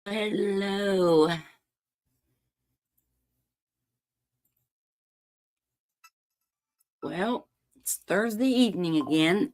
Hello. Well, it's Thursday evening again.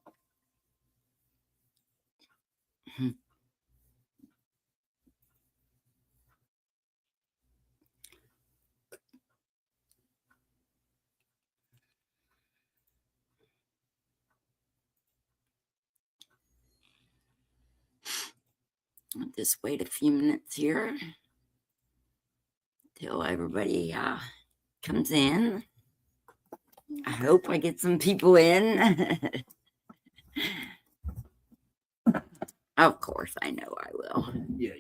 I'll just wait a few minutes here till everybody comes in. I hope I get some people in. Of course, I know I will. Yeah.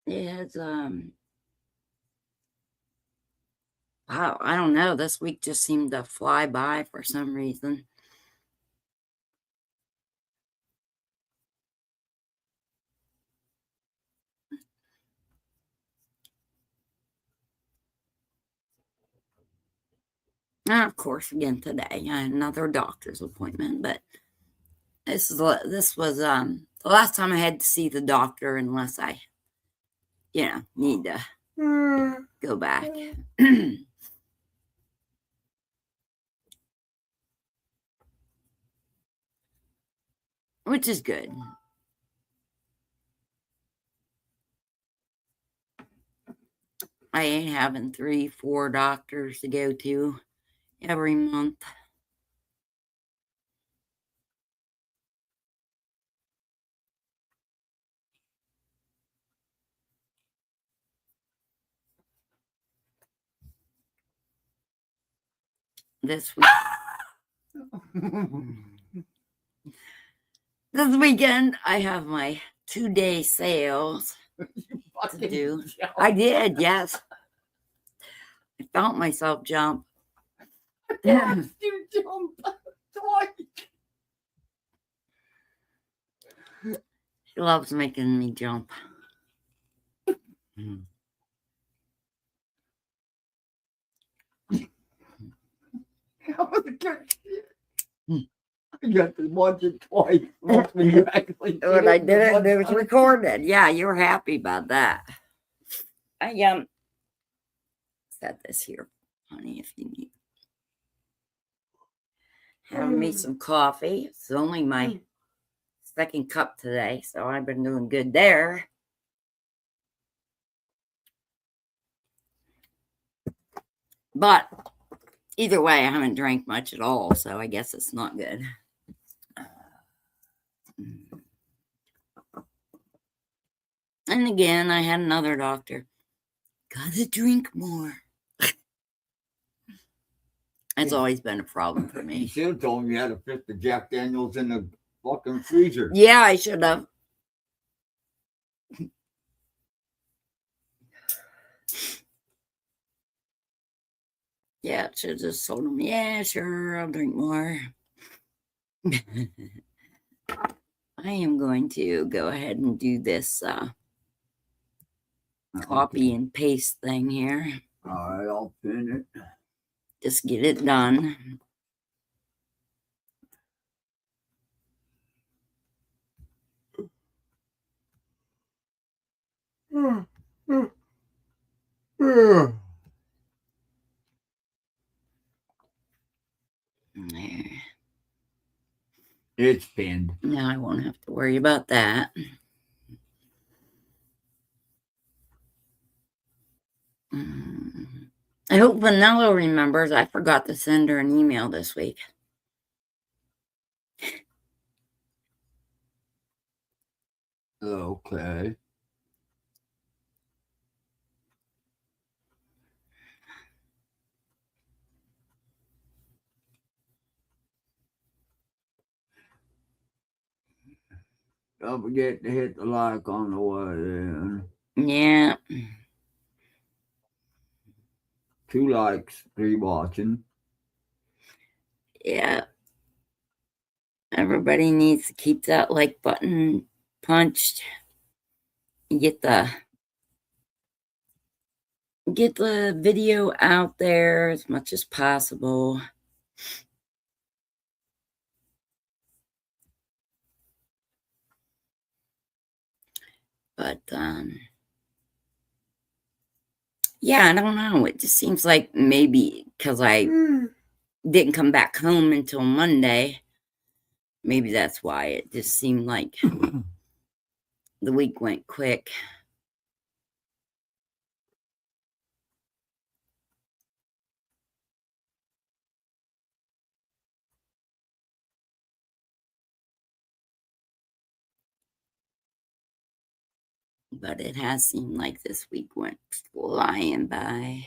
It's wow, I don't know. This week just seemed to fly by for some reason. And of course, again today, I had another doctor's appointment, but this was the last time I had to see the doctor, unless I, need to go back. Which is good. I ain't having 3-4 doctors to go to every month. This weekend, I have my 2-day sales to do. I did, yes. I felt myself jump. You jump twice. She loves making me jump. I got to watch it twice. When I did it, it was recorded. Yeah, you were happy about that. I set this here, honey, if you need. Having me some coffee. It's only my second cup today, so I've been doing good there. But either way, I haven't drank much at all, so I guess it's not good. And again, I had another doctor. Gotta drink more. That's always been a problem for You me. should have told me you had a fifth of Jack Daniels in the fucking freezer. Yeah, I should have. Yeah, should have just told him, yeah, sure, I'll drink more. I am going to go ahead and do this copy and paste thing here. All right, I'll pin it. Just get it done. There. It's pinned. Now I won't have to worry about that. I hope Vanilla remembers. I forgot to send her an email this week. Okay. Don't forget to hit the like on the way in. Yeah. 2 likes, 3 watching. Yeah. Everybody needs to keep that like button punched. get the video out there as much as possible. But yeah, I don't know. It just seems like maybe because I didn't come back home until Monday, maybe that's why it just seemed like the week went quick. But it has seemed like this week went flying by.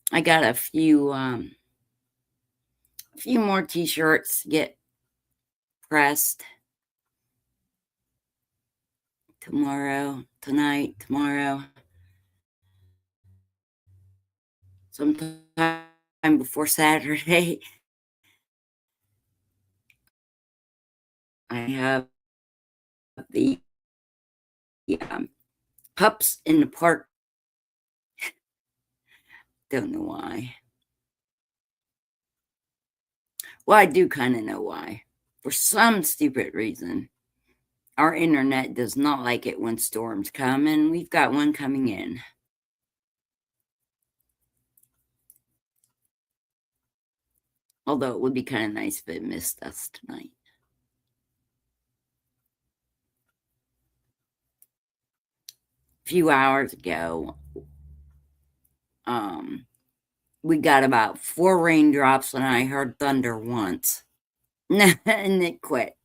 I got a few more t-shirts to get pressed tomorrow, sometime before Saturday. I have the pups in the park. Don't know why. Well, I do kind of know why. For some stupid reason, our internet does not like it when storms come, and we've got one coming in. Although it would be kind of nice if it missed us tonight. A few hours ago, we got about 4 raindrops, and I heard thunder once. And it quit.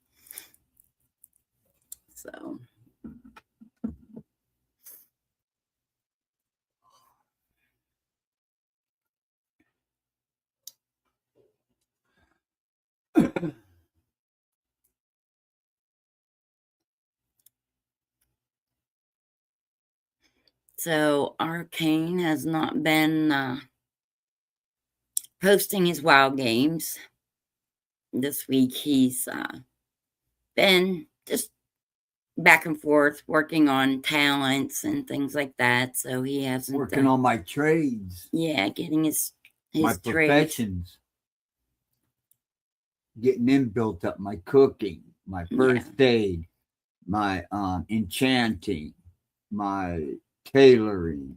So. So Arcane has not been posting his WoW games. This week he's been just back and forth working on talents and things like that. So he hasn't working on my trades. Yeah, getting his my trades. Professions. Getting them built up. My cooking, my first aid, my enchanting, my tailoring,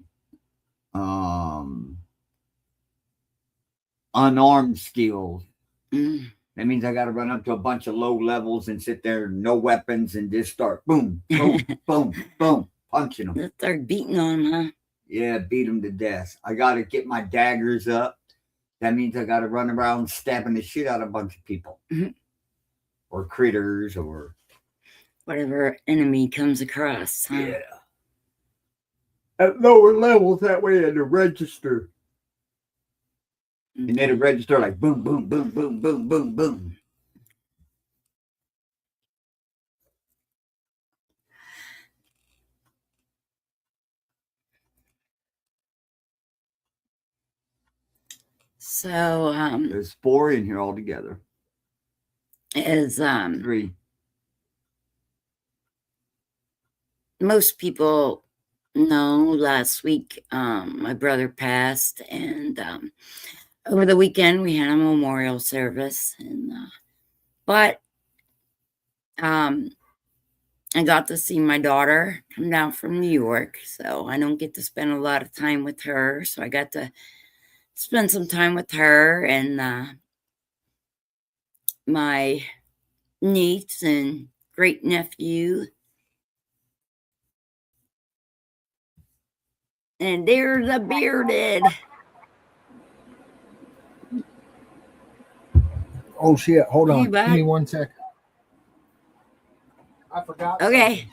unarmed skills. That means I got to run up to a bunch of low levels and sit there, no weapons, and just start boom, boom, boom, boom, punching them. Just start beating on them, huh? Yeah, beat them to death. I got to get my daggers up. That means I got to run around stabbing the shit out of a bunch of people. Or critters or whatever enemy comes across. Huh? Yeah. At lower levels, that way at the register. And then it register like boom, boom, boom, boom, boom, boom, boom. So there's 4 in here altogether. Is 3. Most people know, last week my brother passed, and over the weekend we had a memorial service, and but I got to see my daughter come down from New York, so I don't get to spend a lot of time with her. So I got to spend some time with her and my niece and great nephew. And there's a bearded. Oh shit! Hold on. Give me 1 sec. I forgot. Okay.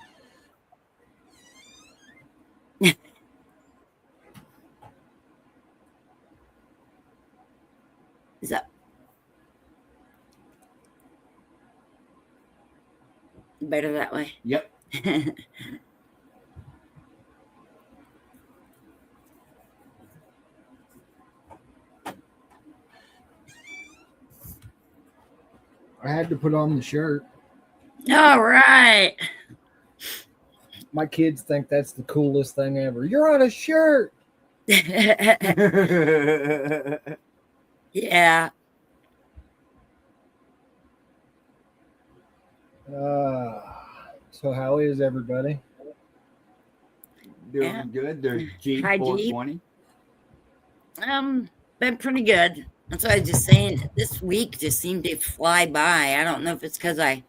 Is that better that way? Yep. had to put on the shirt. All right. My kids think that's the coolest thing ever. You're on a shirt. Yeah. So how is everybody? Doing Yeah. good. There's Hi, G420. Been pretty good. That's what I was just saying. This week just seemed to fly by. I don't know if it's because I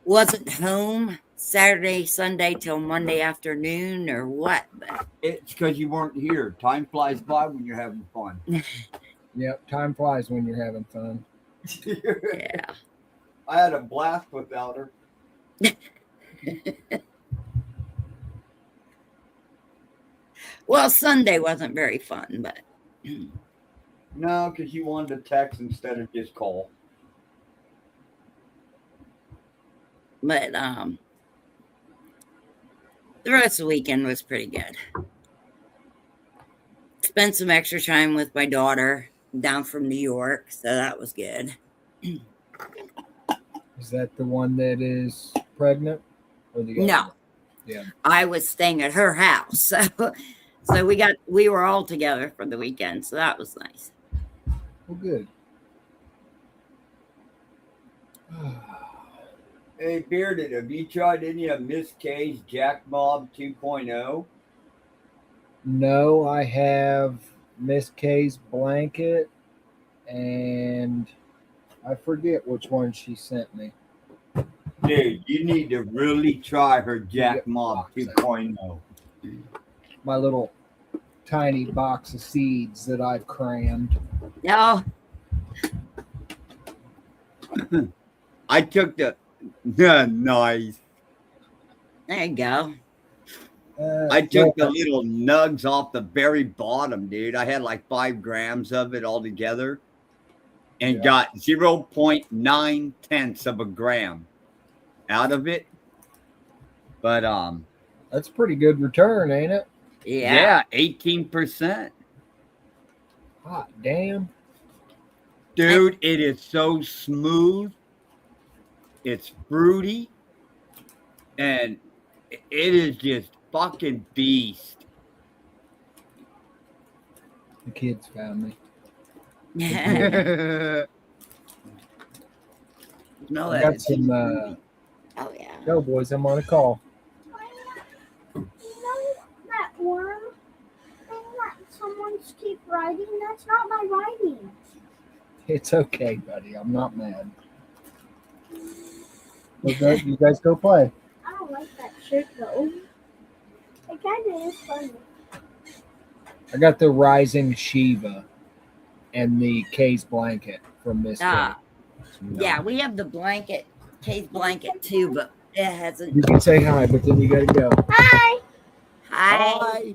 wasn't home Saturday, Sunday till Monday afternoon or what, but It's because you weren't here. Time flies by when you're having fun. Yep, time flies when you're having fun. yeah. I had a blast without her. Well, Sunday wasn't very fun, but No, because you wanted to text instead of just call. the rest of the weekend was pretty good. Spent some extra time with my daughter down from New York, so that was good. Is that the one that is pregnant? Or the other No. one? Yeah. I was staying at her house, so we were all together for the weekend, so that was nice. Well, good. Hey, Bearded, have you tried any of Miss K's Jack Mob 2.0? No, I have Miss K's blanket, and I forget which one she sent me. Dude, you need to really try her Jack Mob 2.0. My little tiny box of seeds that I've crammed. No, I took the nice. there you go. I took the little nugs off the very bottom, dude. I had like 5 grams of it all together and got 0.9 of a gram out of it. But that's a pretty good return, ain't it? Yeah. 18%. Hot damn. Dude, it is so smooth. It's fruity. And it is just fucking beast. The kids found me. No, I got some oh yeah. go boys, I'm on a call. You know that worm thing that someone's keep writing? That's not my writing. It's okay, buddy. I'm not mad. Okay, you guys go play. I don't like that shirt though. It kind of is funny. I got the Rising Shiva and the K's blanket from Miss K. Yeah, we have the blanket, case blanket too, but it hasn't. You can say hi, but then you got to go. Hi. Hi.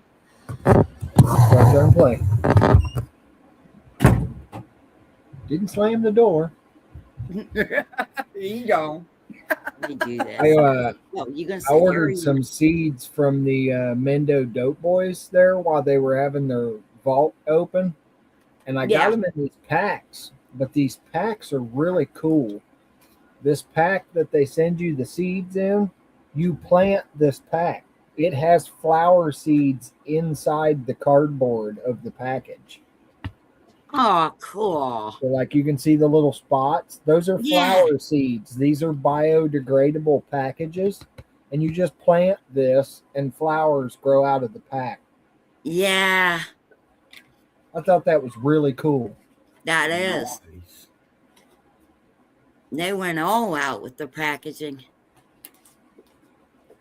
Go out there and play. Didn't slam the door. There you go. Let me do this. I You gonna I say ordered Harry? some seeds from the Mendo Dope Boys there while they were having their vault open, and I Yeah. got them in these packs. But these packs are really cool. This pack that they send you the seeds in, you plant this pack. It has flower seeds inside the cardboard of the package. Oh, cool. So like you can see the little spots. Those are Yeah. flower seeds. These are biodegradable packages. And you just plant this and flowers grow out of the pack. Yeah, I thought that was really cool. that is. Nice. They went all out with the packaging.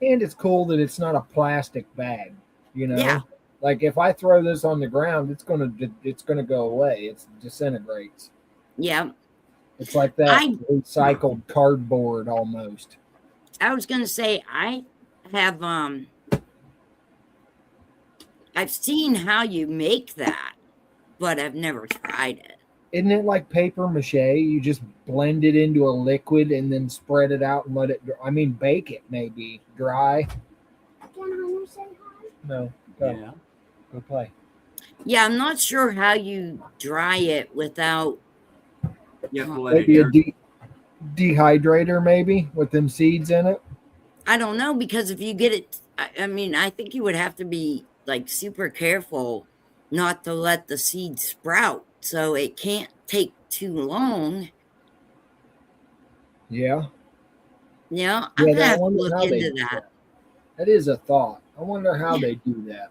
And it's cool that it's not a plastic bag, you know? Yeah. Like if I throw this on the ground, it's gonna go away. It disintegrates. Yeah. It's like that I- recycled cardboard almost. I was gonna say I have I've seen how you make that, but I've never tried it. Isn't it like paper mache? You just blend it into a liquid and then spread it out and let it. Bake it maybe dry. Can Hunter say hi? No, go Yeah. go play. Yeah, I'm not sure how you dry it without. You have to let it Maybe a air. dehydrator maybe with them seeds in it. I don't know, because if you get it, I mean, I think you would have to be like super careful not to let the seed sprout, so it can't take too long. Yeah. I'm Yeah, gonna I have to wonder look how they into do that. that. That is a thought. I wonder how Yeah. they do that.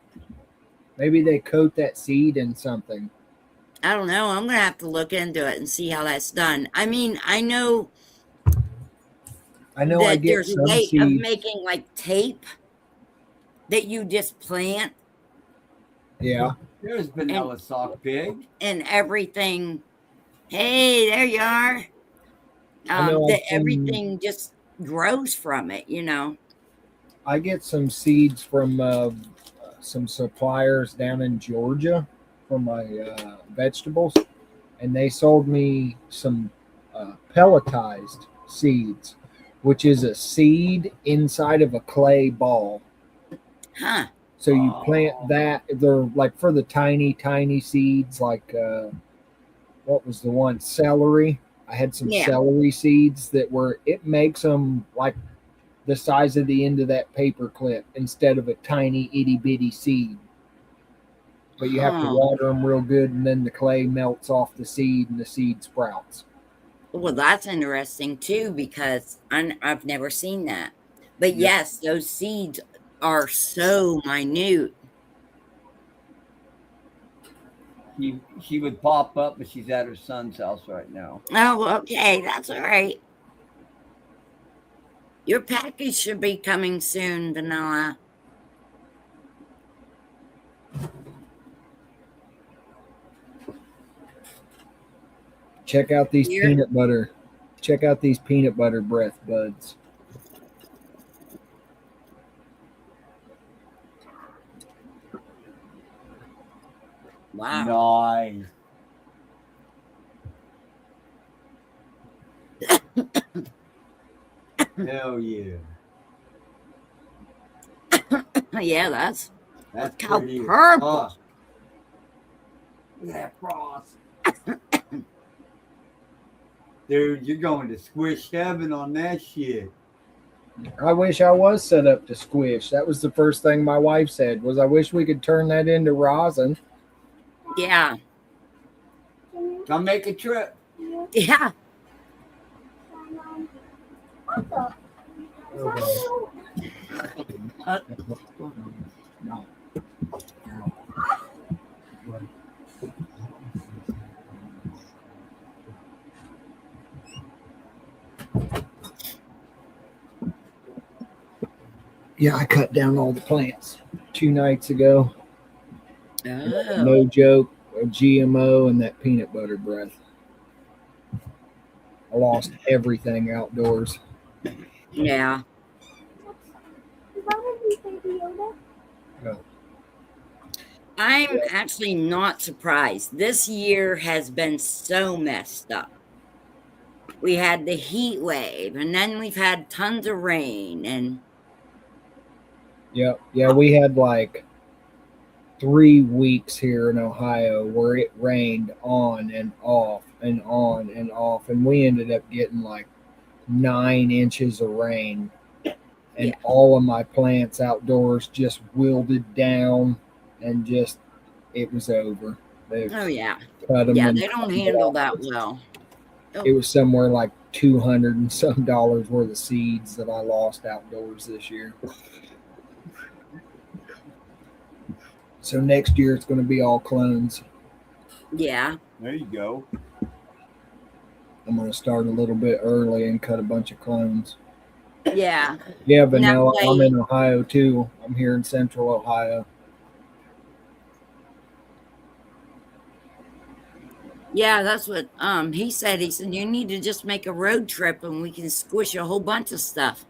Maybe they coat that seed in something. I don't know. I'm gonna have to look into it and see how that's done. I mean, I know I know I that get there's a some way of seeds. making like tape that you just plant Yeah. There's vanilla sock pig. and everything. Hey, there you are. I know That everything just grows from it, I get some seeds from some suppliers down in Georgia for my vegetables, and they sold me some pelletized seeds, which is a seed inside of a clay ball. Huh. So you plant that. They're like for the tiny, tiny seeds. Like what was the one? Celery. I had some Yeah. celery seeds that were. It makes them like the size of the end of that paper clip instead of a tiny itty bitty seed. But you have to Huh. water them real good, and then the clay melts off the seed, and the seed sprouts. Well, that's interesting too, because I've never seen that. But Yeah. yes, those seeds are so minute. She would pop up, but she's at her son's house right now. Oh, okay, that's all right. Your package should be coming soon, Vanilla. Check out these Here? peanut butter. Check out these peanut butter breath buds. Wow. Nice. Hell yeah. Yeah, that's That's how pretty as purple. fuck. Look at that frost. Dude, you're going to squish heaven on that shit. I wish I was set up to squish. That was the first thing my wife said. Was I wish we could turn that into rosin. Yeah. Come make a trip. Yeah. What the? No. Yeah, I cut down all the plants 2 nights ago. Oh. No joke, a GMO and that peanut butter breath. I lost everything outdoors. Yeah. Is that a new Baby Yoda? I'm actually not surprised. This year has been so messed up. We had the heat wave, and then we've had tons of rain, and Yeah, we had like 3 weeks here in Ohio where it rained on and off and on and off, and we ended up getting like 9 inches of rain, and Yeah. all of my plants outdoors just wilted down, and just it was over. They oh yeah, cut them. yeah, and they don't handle that well. it was somewhere like $200 and some worth of seeds that I lost outdoors this year. So next year it's going to be all clones. Yeah, There you go. I'm going to start a little bit early and cut a bunch of clones. yeah, Yeah, Vanilla. way- I'm in Ohio too. I'm here in Central Ohio. yeah. That's what he said. He said you need to just make a road trip, and we can squish a whole bunch of stuff.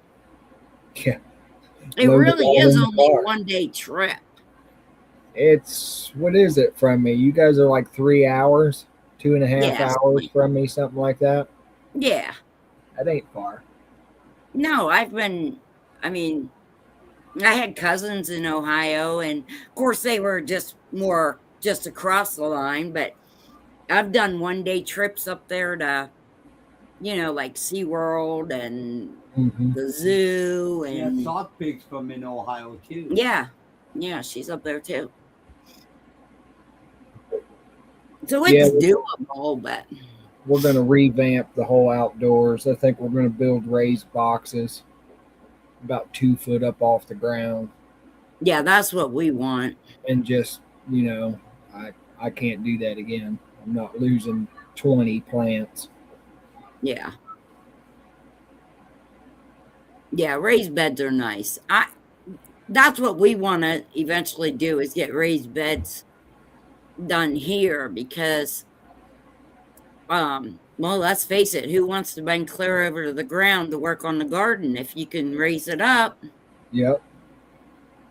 Yeah. It Load it really all is in the only car. a 1-day trip. It's what is it from me? You guys are like 3 hours, 2.5 Yeah, hours something. from me, something like that. Yeah. That ain't far. No, I mean, I had cousins in Ohio, and of course they were just across the line, but I've done 1-day trips up there to like SeaWorld and Hmm. the zoo Yeah, and Sock Pig's from in Ohio too. yeah, she's up there too. So Yeah, it's doable, but we're going to revamp the whole outdoors. I think we're going to build raised boxes about 2 foot up off the ground, yeah, that's what we want. and just, I can't do that again. I'm not losing 20 plants. Yeah. Yeah, raised beds are nice. That's what we want to eventually do is get raised beds done here because well, let's face it, who wants to bring clear over to the ground to work on the garden if you can raise it up? Yep.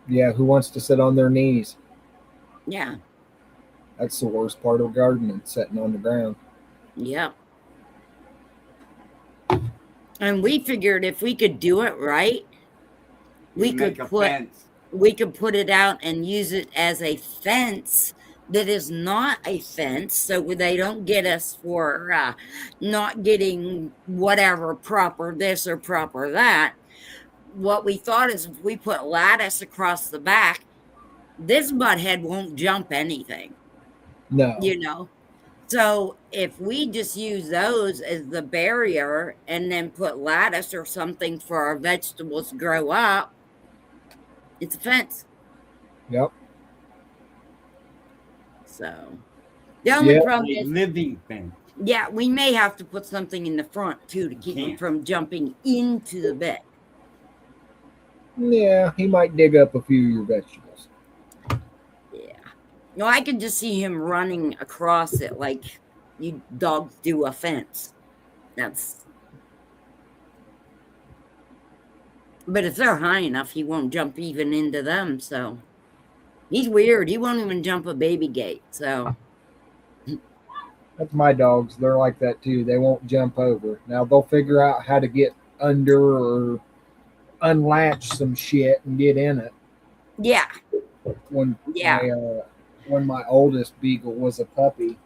Yeah, who wants to sit on their knees? Yeah. That's the worst part of gardening, sitting on the ground. Yep. And we figured if we could do it right, we could make a put fence. we could put it out and use it as a fence that is not a fence, so they don't get us for not getting whatever proper this or proper that. What we thought is if we put lattice across the back, this butthead won't jump anything, No. So if we just use those as the barrier and then put lattice or something for our vegetables to grow up, it's a fence. Yep. So the only Yeah. problem A is, living fence. yeah, we may have to put something in the front too to keep him Can't. from jumping into the bed. Yeah, he might dig up a few of your vegetables. Yeah. No, I could just see him running across it like you dogs do a fence. But if they're high enough, he won't jump even into them. So he's weird. He won't even jump a baby gate. So That's my dogs. They're like that too. They won't jump over. Now they'll figure out how to get under or unlatch some shit and get in it. yeah, When yeah, when my oldest beagle was a puppy,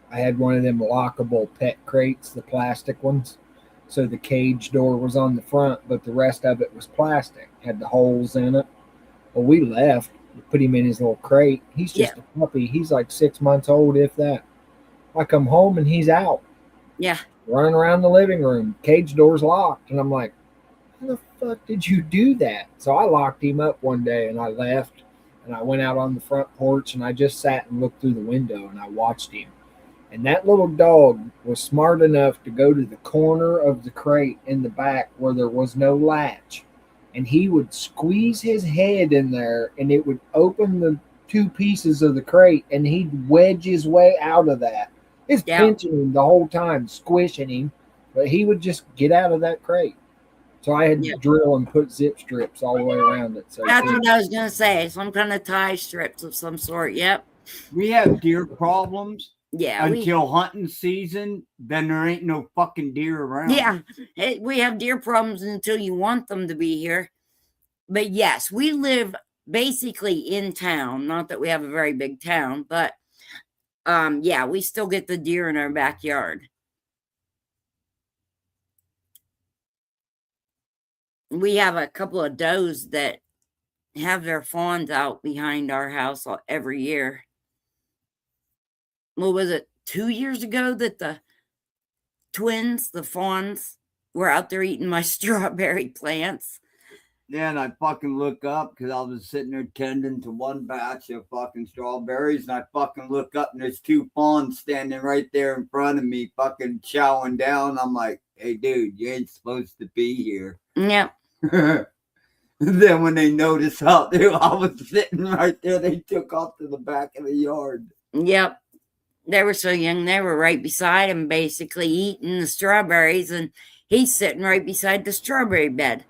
I had one of them lockable pet crates, the plastic ones. So the cage door was on the front, but the rest of it was plastic, had the holes in it. Well, we left, put him in his little crate. He's just a puppy. He's like 6 months old, if that. I come home and he's out, yeah, running around the living room. Cage door's locked. And I'm like, how the fuck did you do that? So I locked him up one day and I left and I went out on the front porch and I just sat and looked through the window and I watched him. And that little dog was smart enough to go to the corner of the crate in the back where there was no latch. And he would squeeze his head in there and it would open the 2 pieces of the crate and he'd wedge his way out of that. It's pinching him the whole time, squishing him, but he would just get out of that crate. So I had to drill and put zip strips all the way around it. So that's what I was gonna say. Some kind of tie strips of some sort. Yep. We have deer problems. Yeah. Until hunting season, then there ain't no fucking deer around. Yeah. We have deer problems until you want them to be here. But yes, we live basically in town. Not that we have a very big town, but yeah, we still get the deer in our backyard. We have a couple of does that have their fawns out behind our house every year. What was it, 2 years ago that the twins, the fawns, were out there eating my strawberry plants? Yeah, and I fucking look up because I was sitting there tending to one batch of fucking strawberries, and I fucking look up and there's 2 fawns standing right there in front of me, fucking chowing down. I'm like, hey, dude, you ain't supposed to be here. Yep. Then when they noticed out there, I was sitting right there, they took off to the back of the yard. Yep. They were so young, they were right beside him, basically eating the strawberries, and he's sitting right beside the strawberry bed.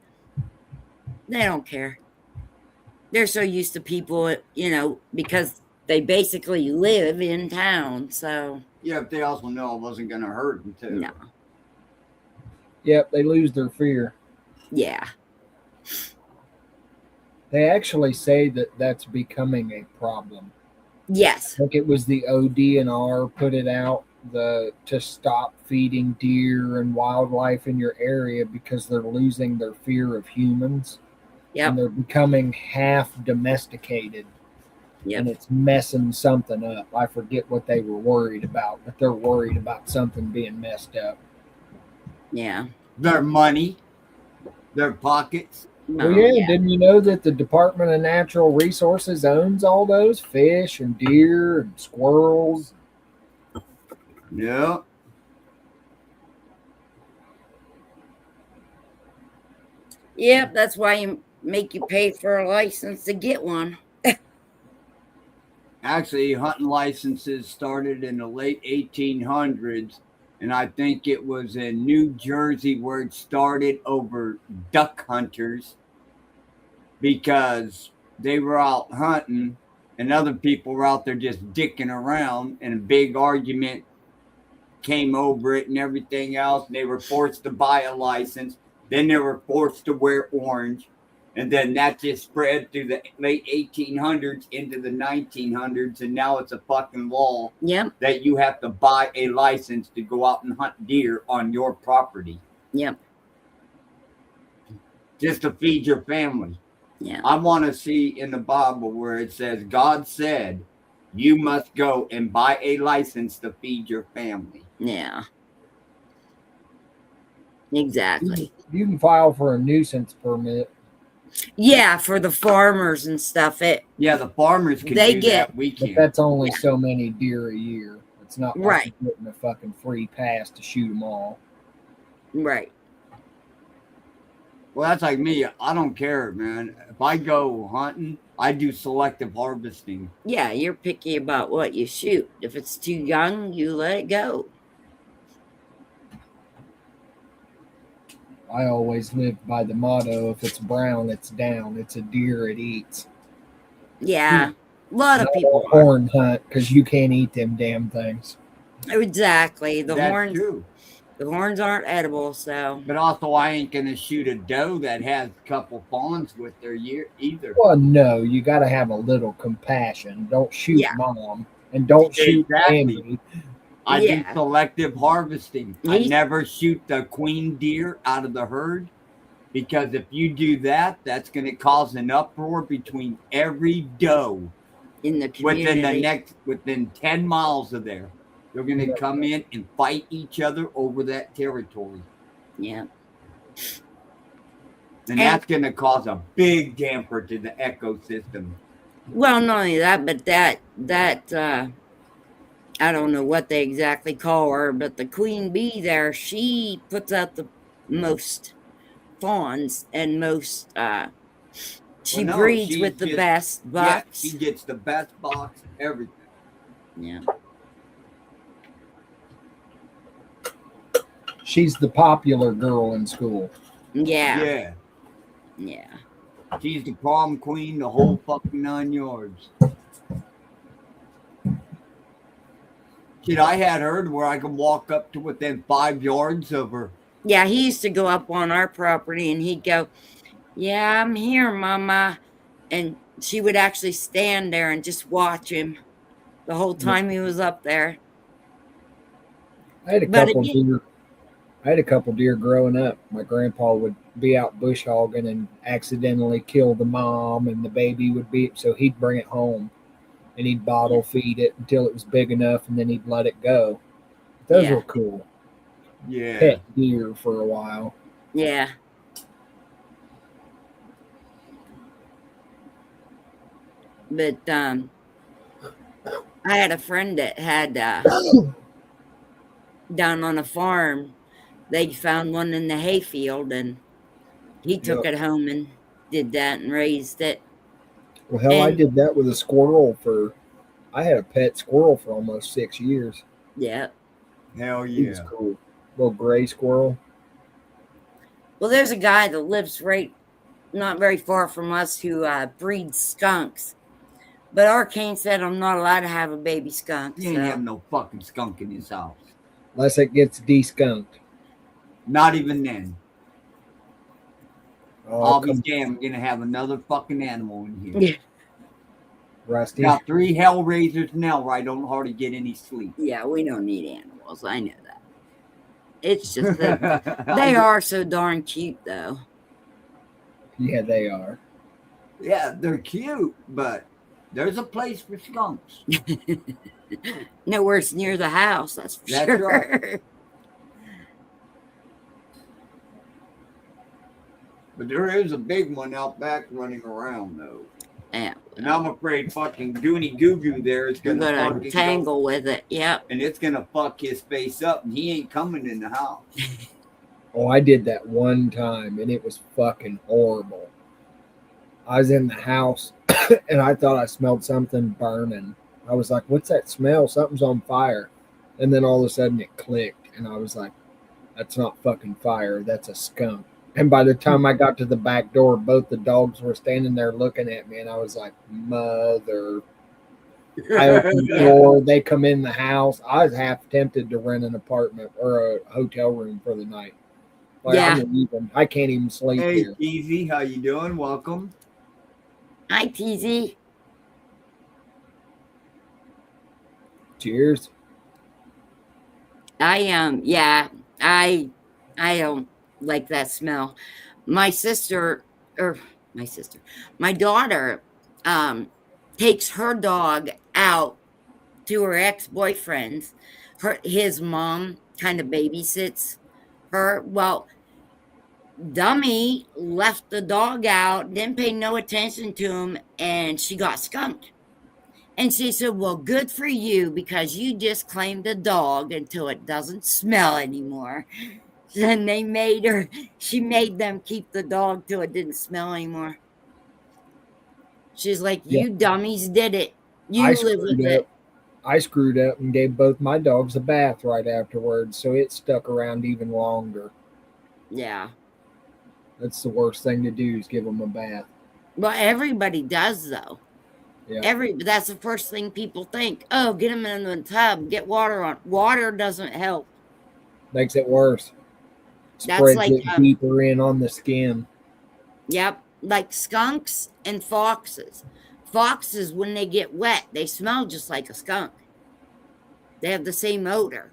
They don't care. They're so used to people, because they basically live in town, so. Yeah, but they also know I wasn't going to hurt them, too. No. Yep, they lose their fear. Yeah. They actually say that that's becoming a problem. Yes. I think it was the ODNR put it out to stop feeding deer and wildlife in your area because they're losing their fear of humans Yep. and they're becoming half domesticated. Yep. And it's messing something up. I forget what they were worried about, but they're worried about something being messed up. Yeah. Their money, their pockets. Well, Oh, yeah, didn't you know that the Department of Natural Resources owns all those fish and deer and squirrels? Yeah. Yep. That's why you make you pay for a license to get one. Actually, hunting licenses started in the late 1800s, and I think it was in New Jersey where it started over duck hunters because they were out hunting and other people were out there just dicking around, and a big argument came over it and everything else. And they were forced to buy a license. Then they were forced to wear orange. And then that just spread through the late 1800s into the 1900s. And now it's a fucking law Yep. that you have to buy a license to go out and hunt deer on your property Yep. just to feed your family. Yeah. I want to see in the Bible where it says, God said, you must go and buy a license to feed your family. Yeah. Exactly. You can file for a nuisance permit. Yeah, for the farmers and stuff. Yeah, the farmers can They do get- that. We But can't. that's only so many deer a year. It's not like Right. you're getting a fucking free pass to shoot them all. Right. Well, that's like me. I don't care, man. If I go hunting, I do selective harvesting. Yeah, you're picky about what you shoot. If it's too young, you let it go. I always lived by the motto: if it's brown, it's down. It's a deer, it eats. Yeah. A lot of Not people a horn hunt because you can't eat them damn things. are. Exactly. The That's horns true. the horns aren't edible, so But also, I ain't gonna shoot a doe that has a couple fawns with her year either. Well, no, you got to have a little compassion. Don't shoot Yeah. mom, and don't shoot Exactly. Andy. I Yeah. do selective harvesting. I Me- never shoot the queen deer out of the herd because if you do that, that's going to cause an uproar between every doe in the community. within 10 miles of there. They're going to Yeah. come in and fight each other over that territory. Yeah. And that's going to cause a big damper to the ecosystem. Well, not only that, but that I don't know what they exactly call her, but the queen bee there, she puts out the most fawns and most she Well, no, breeds she's with the just- best Yeah, bucks. she gets the best box, everything. Yeah. She's the popular girl in school. Yeah. Yeah. Yeah. She's the prom queen, the whole fucking 9 yards. Shit, I had her to where I could walk up to within 5 yards of her. Yeah, he used to go up on our property and he'd go, "Yeah, I'm here, Mama." And she would actually stand there and just watch him the whole time he was up there. I had a But couple again- deer. I had a couple deer growing up. My grandpa would be out bush hogging and accidentally kill the mom, and the baby would be. So he'd bring it home, and he'd bottle feed it until it was big enough, and then he'd let it go. Those Yeah. were cool. Yeah. Pet deer for a while. Yeah. But I had a friend that had down on a farm, they found one in the hayfield and he took it home and did that and raised it. Well, hell, I And- did that with a squirrel for. I had a pet squirrel for almost 6 years. Yeah. Hell He yeah. was cool. Little gray squirrel. Well, there's a guy that lives right not very far from us who breeds skunks. But Arcane said I'm not allowed to have a baby skunk. He ain't So. have no fucking skunk in his house. Unless it gets de-skunked. Not even then. Oh, I'll be come- damned, we're gonna have another fucking animal in here. Yeah. Rusty. Got 3 Hellraisers now where I don't hardly get any sleep. Yeah, we don't need animals. I know that. It's just that they are so darn cute, though. Yeah, they are. Yeah, they're cute, but there's a place for skunks. Nowhere's near the house, that's for That's sure. right. But there is a big one out back running around, though. Yeah, And I'm afraid fucking Goonie Goo Goo there is you're going to gonna fucking tangle with it. Yep. and it's going to fuck his face up, and he ain't coming in the house. Oh, I did that one time and it was fucking horrible. I was in the house and I thought I smelled something burning. I was like, what's that smell? Something's on fire. And then all of a sudden it clicked and I was like, that's not fucking fire. That's a skunk. And by the time I got to the back door, both the dogs were standing there looking at me and I was like, mother. I opened the door. They come in the house. I was half tempted to rent an apartment or a hotel room for the night. Like, Yeah. I can't even sleep Hey, here. Easy, how you doing? Welcome. Hi, TZ. Cheers. I don't like that smell. My daughter takes her dog out to her ex-boyfriend's. His mom kind of babysits her. Well, dummy left the dog out, didn't pay no attention to him, and she got skunked. And she said, well, good for you, because you just claimed the dog until it doesn't smell anymore. Then she made them keep the dog till it didn't smell anymore. She's like, you dummies did it. You live with it. I screwed up and gave both my dogs a bath right afterwards, so it stuck around even longer. Yeah. That's the worst thing to do is give them a bath. Well, everybody does, though. Yeah. That's the first thing people think. Oh, get them in the tub, get water on. Water doesn't help. Makes it worse. That's Spreads like, it deeper in on the skin. Yep, like skunks and foxes. Foxes, when they get wet, they smell just like a skunk. They have the same odor.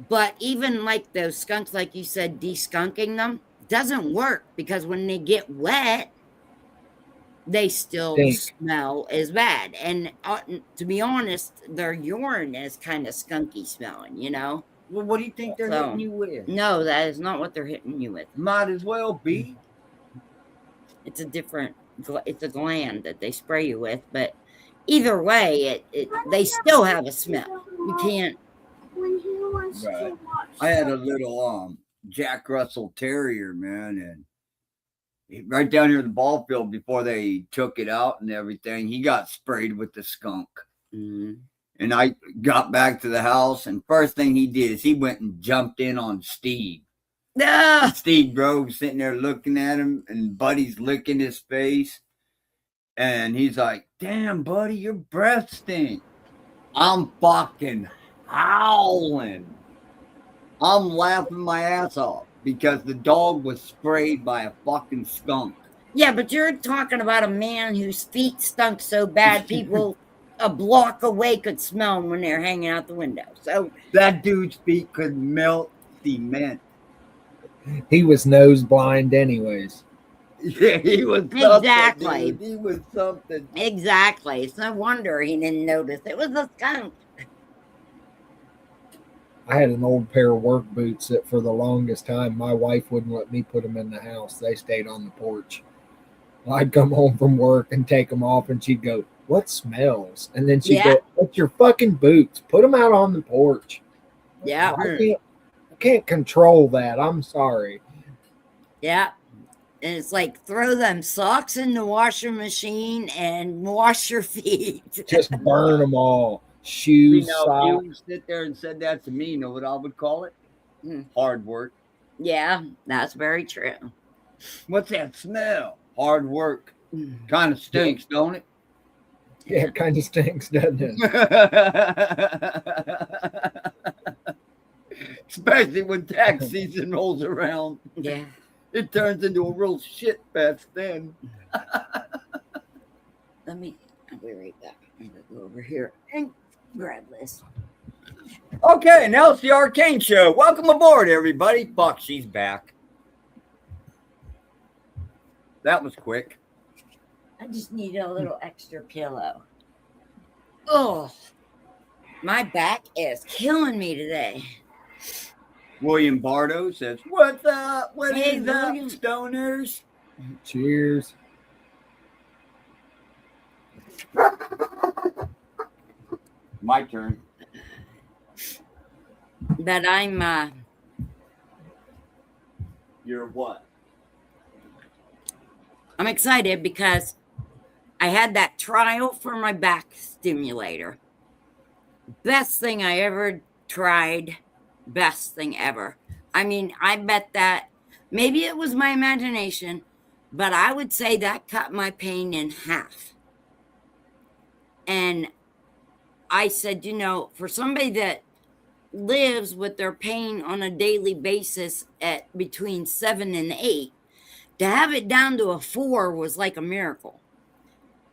But even like those skunks, like you said, deskunking them doesn't work, because when they get wet, they still smell as bad. And to be honest, their urine is kind of skunky smelling, you know? Well, what do you think they're hitting you with? No, that is not what they're hitting you with. Might as well be. It's it's a gland that they spray you with, but either way, they still have a smell. You can't. When he wants Right. to watch. I had a little Jack Russell Terrier, man, and right down here in the ball field before they took it out and everything, he got sprayed with the skunk. Mm. And I got back to the house, and first thing he did is he went and jumped in on Steve. Ah! Steve Grove sitting there looking at him, and Buddy's licking his face. And he's like, damn, Buddy, your breath stinks. I'm fucking howling. I'm laughing my ass off because the dog was sprayed by a fucking skunk. Yeah, but you're talking about a man whose feet stunk so bad people a block away could smell them when they're hanging out the window. So that dude's feet could melt cement. He was nose blind anyways. Yeah, he was exactly. Dude. He was something. Exactly. It's no wonder he didn't notice. It was a skunk. I had an old pair of work boots that for the longest time, my wife wouldn't let me put them in the house. They stayed on the porch. I'd come home from work and take them off, and she'd go, what smells? And then she'd go, it's your fucking boots. Put them out on the porch. Yeah. I can't control that. I'm sorry. Yeah. And it's like, throw them socks in the washer machine and wash your feet. Just burn them all. Shoes, socks. If you sit there and said that to me, you know what I would call it? Hard work. Yeah, that's very true. What's that smell? Hard work. Kind of stinks, don't it? Yeah, it kind of stinks, doesn't it? Especially when tax season rolls around. Yeah. It turns into a real shit fest then. Let me be right back. I'm gonna go over here and grab this. Okay, and now it's the Arcane Show. Welcome aboard, everybody. Fuck, she's back. That was quick. I just need a little extra pillow. Oh, my back is killing me today. William Bardo says, "What's up? What Hey, is up, William. stoners?" Cheers. My turn. But I'm You're what? I'm excited because I had that trial for my back stimulator. Best thing I ever tried. Best thing ever. I mean, I bet that maybe it was my imagination, but I would say that cut my pain in half. And I said, you know, for somebody that lives with their pain on a daily basis at between 7 and 8, to have it down to a 4 was like a miracle.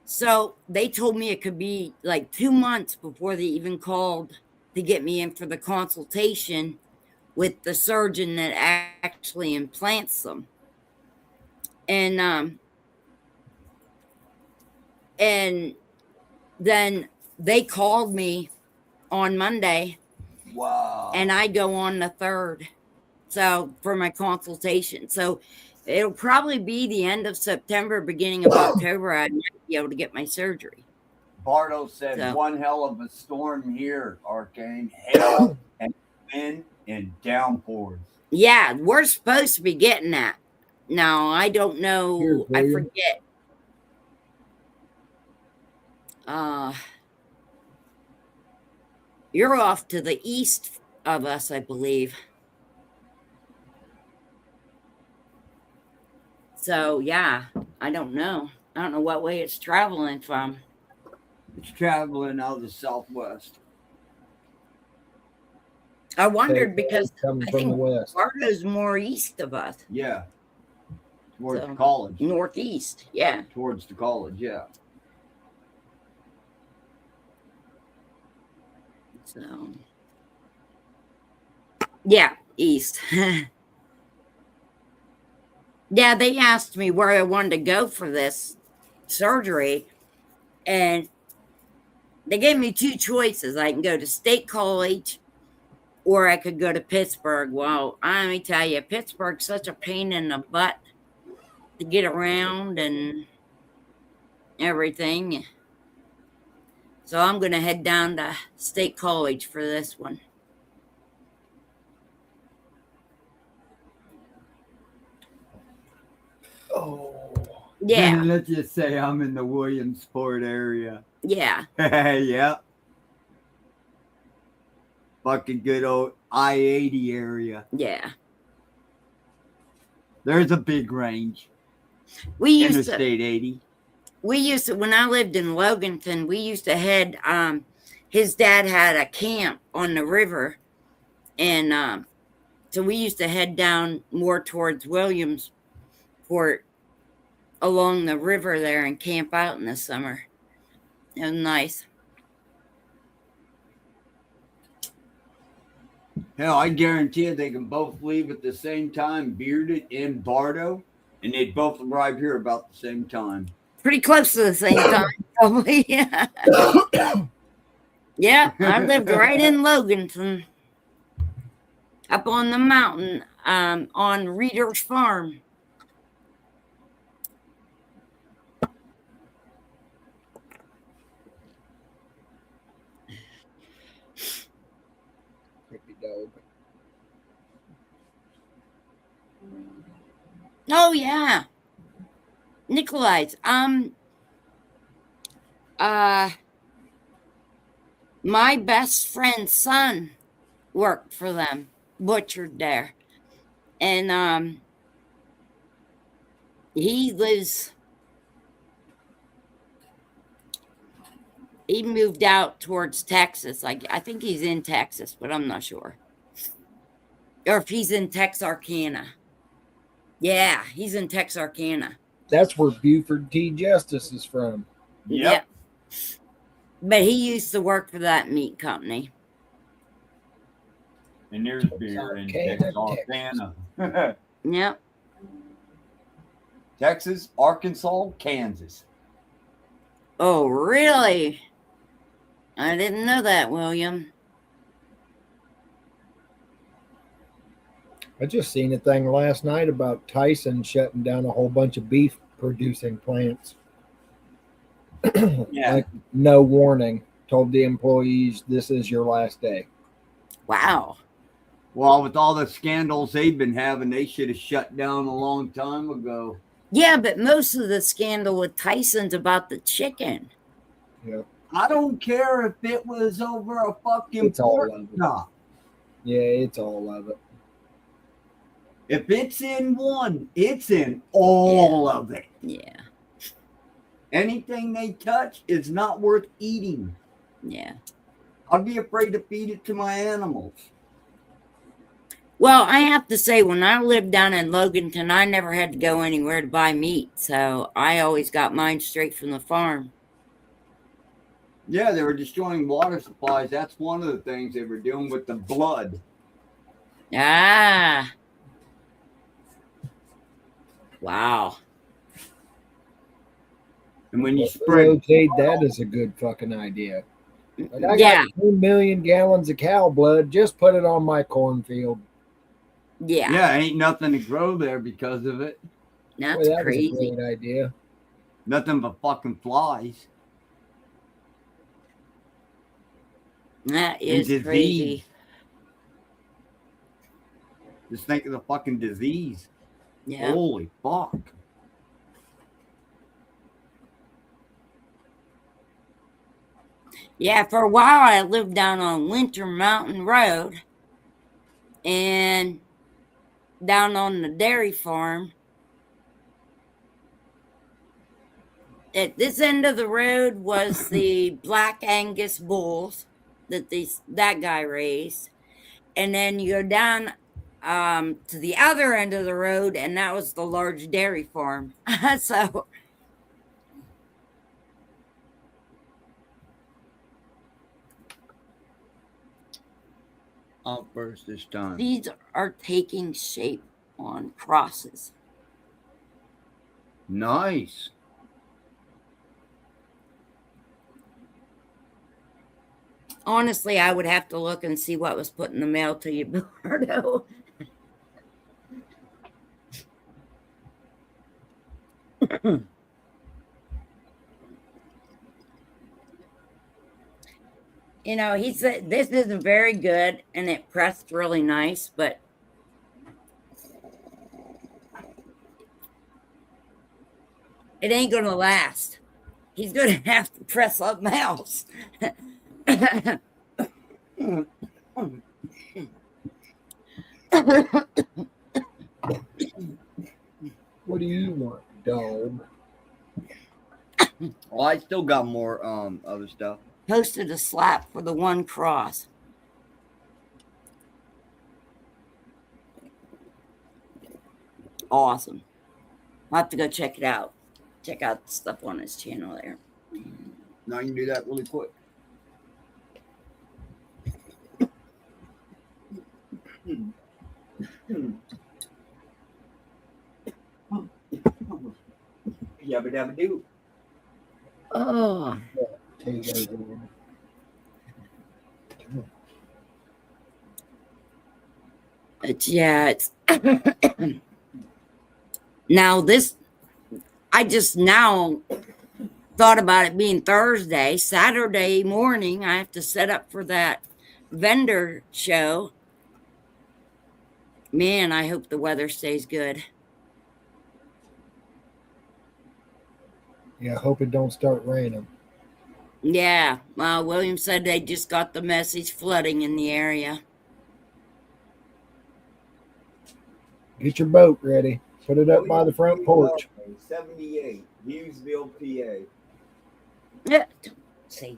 So they told me it could be like 2 months before they even called to get me in for the consultation with the surgeon that actually implants them. And then they called me on Monday, Wow. and I go on the 3rd. So for my consultation. So it'll probably be the end of September, beginning of October. I might be able to get my surgery. Bardo said, So- "One hell of a storm here, Arcane. Hail and wind and downpours." Yeah, we're supposed to be getting that. Now, I don't know. Here's I William. forget. You're off to the east of us, I believe. So, yeah, I don't know. I don't know what way it's traveling from. It's traveling out of the southwest. I wondered because coming I from the think west. Florida's more east of us, Yeah. Towards So- the college. northeast. Yeah. Towards the college, yeah. So, yeah, east. Yeah, they asked me where I wanted to go for this surgery, and they gave me 2 choices. I can go to State College or I could go to Pittsburgh. Well, let me tell you, Pittsburgh's such a pain in the butt to get around and everything. So I'm going to head down to State College for this one. Oh, Yeah, Let's just say I'm in the Williamsport area. yeah. Yeah. Fucking good old I-80 area. Yeah. There's a big range. We used to Interstate 80. when I lived in Loganton, we used to head his dad had a camp on the river, and so we used to head down more towards Williamsport along the river there and camp out in the summer. It was nice. Hell, I guarantee you they can both leave at the same time, Bearded and Bardo, and they'd both arrive here about the same time. Pretty close to the same time, probably. Yeah. Yeah, I lived right in Loganton, up on the mountain, on Reader's Farm. creepy dog. Oh yeah, Nikolai's. My best friend's son worked for them, butchered there, and he lives. He moved out towards Texas. I think he's in Texas, but I'm not sure. Or if he's in Texarkana. Yeah, he's in Texarkana. That's where Buford T. Justice is from. Yep. But he used to work for that meat company. And there's beer in Texarkana. Yep. Texas, Arkansas, Kansas. Oh, really? I didn't know that, William. I just seen a thing last night about Tyson shutting down a whole bunch of beef producing plants. Yeah. Like, no warning. Told the employees, this is your last day. Wow. Well, with all the scandals they've been having, they should have shut down a long time ago. Yeah, but most of the scandal with Tyson's about the chicken. Yeah. I don't care if it was over a fucking It's all pork of it. chop. Yeah, it's all of it. If it's in one, it's in all of it. Yeah. Anything they touch is not worth eating. Yeah. I'd be afraid to feed it to my animals. Well, I have to say, when I lived down in Loganton, I never had to go anywhere to buy meat. So I always got mine straight from the farm. Yeah, they were destroying water supplies. That's one of the things they were doing with the blood. Ah. Wow. And when you Well, spread, okay, that is a good fucking idea. Like, I Yeah. got 2 million gallons of cow blood. Just put it on my cornfield. Yeah. yeah, ain't nothing to grow there because of it. That's Boy, that was a crazy. great idea. Nothing but fucking flies. That And is disease. crazy. Just think of the fucking disease. Yeah. Holy fuck. Yeah, for a while I lived down on Winter Mountain Road and down on the dairy farm. At this end of the road was the Black Angus bulls that guy raised. And then you go down to the other end of the road, and that was the large dairy farm. So Out first this time. these are taking shape on crosses. Nice. Honestly, I would have to look and see what was put in the mail to you, Bernardo. You know, he said this isn't very good, and it pressed really nice, but it ain't gonna last. He's gonna have to press something else. What do you want, dog? Well, I still got more other stuff. Posted a slap for the one cross. Awesome. I'll have to go check it out. Check out the stuff on his channel there. Now you can do that really quick. Yabba dabba do. Oh, Potatoes. it's now this. I just now thought about it being Thursday. Saturday morning, I have to set up for that vendor show. Man, I hope the weather stays good. Yeah, I hope it don't start raining. Yeah, William said they just got the message flooding in the area. Get your boat ready. Put it up by the front porch. 78, Hughesville, PA. Yeah, don't say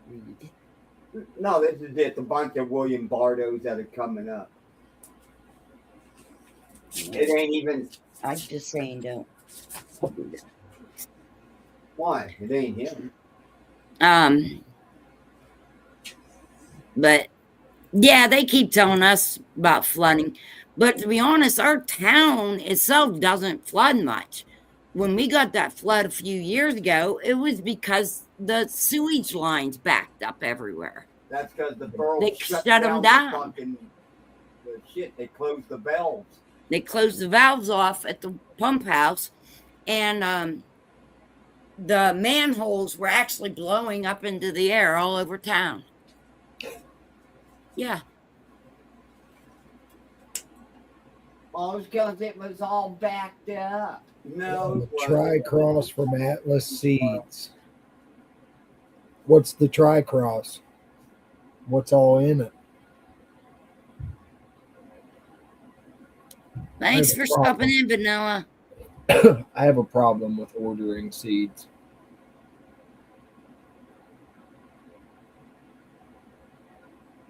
read. No, this is just a bunch of William Bardos that are coming up. It ain't even. I'm just saying, don't. Why? It ain't him. But yeah, they keep telling us about flooding. But to be honest, our town itself doesn't flood much. When we got that flood a few years ago, it was because the sewage lines backed up everywhere. That's because the borough They shut shut 'em down down. the fucking the shit. They closed the valves. They closed the valves off at the pump house, and the manholes were actually blowing up into the air all over town. Yeah. Well, it's because it was all backed up. No, it wasn't. Tricross from Atlas Seeds. What's the Tricross? What's all in it? Thanks That's for a problem. stopping in, Vanilla. I have a problem with ordering seeds.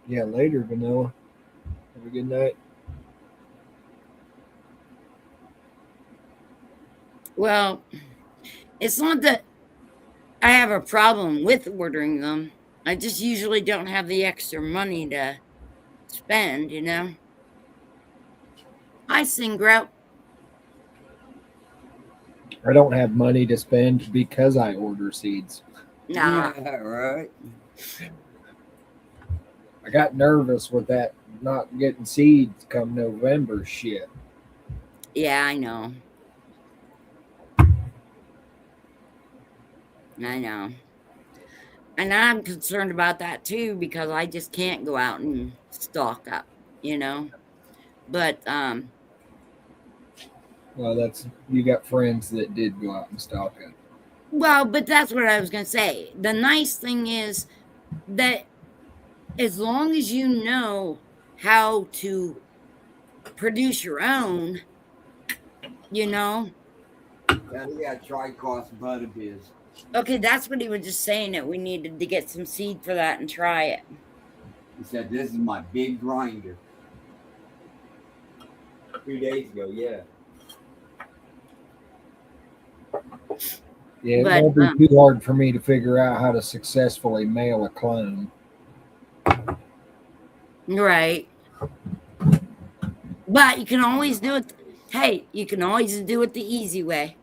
Yeah, later, Vanilla. Have a good night. Well, it's not that I have a problem with ordering them. I just usually don't have the extra money to spend, you know? Hi, Singro. I don't have money to spend because I order seeds. Nah. Yeah, right. I got nervous with that not getting seeds come November shit. Yeah, I know. I know. And I'm concerned about that too because I just can't go out and stock up, you know? But Well, that's you got friends that did go out and stock it. well, but that's what I was going to say. The nice thing is that as long as you know how to produce your own, you know. Yeah, he got Tricross bud of his. Okay, that's what he was just saying, that we needed to get some seed for that and try it. He said, "This is my big grinder." 2 days ago, yeah. Yeah, it But, won't be too hard for me to figure out how to successfully mail a clone. Right. But you can always do it. Hey, you can always do it the easy way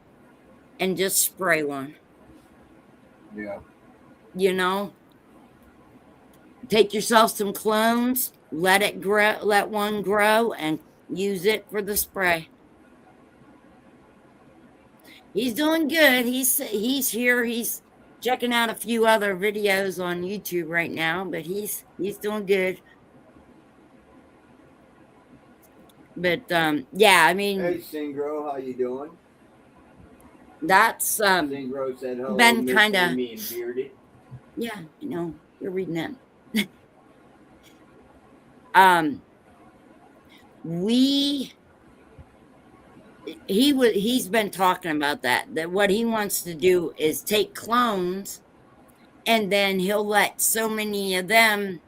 and just spray one. Yeah. You know, take yourself some clones, let it grow, let one grow, and use it for the spray. He's doing good. He's here. He's checking out a few other videos on YouTube right now, but he's doing good. But yeah, I mean, Hey, Singro, how you doing? that's Singro said hello. been Miss kinda- Amy and Bearded. yeah, you know, you're reading them. He's been talking about that what he wants to do is take clones and then he'll let so many of them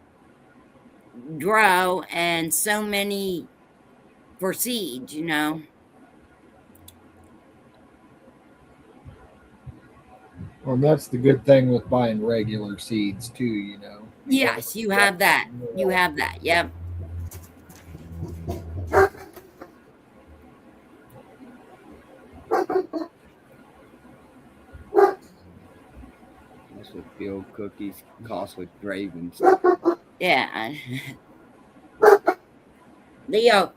grow and so many for seeds, you know. Well, that's the good thing with buying regular seeds too, you know. Yes, you have that. You have that. Yep. That's what field cookies cost with Ravens. Yeah. Leo.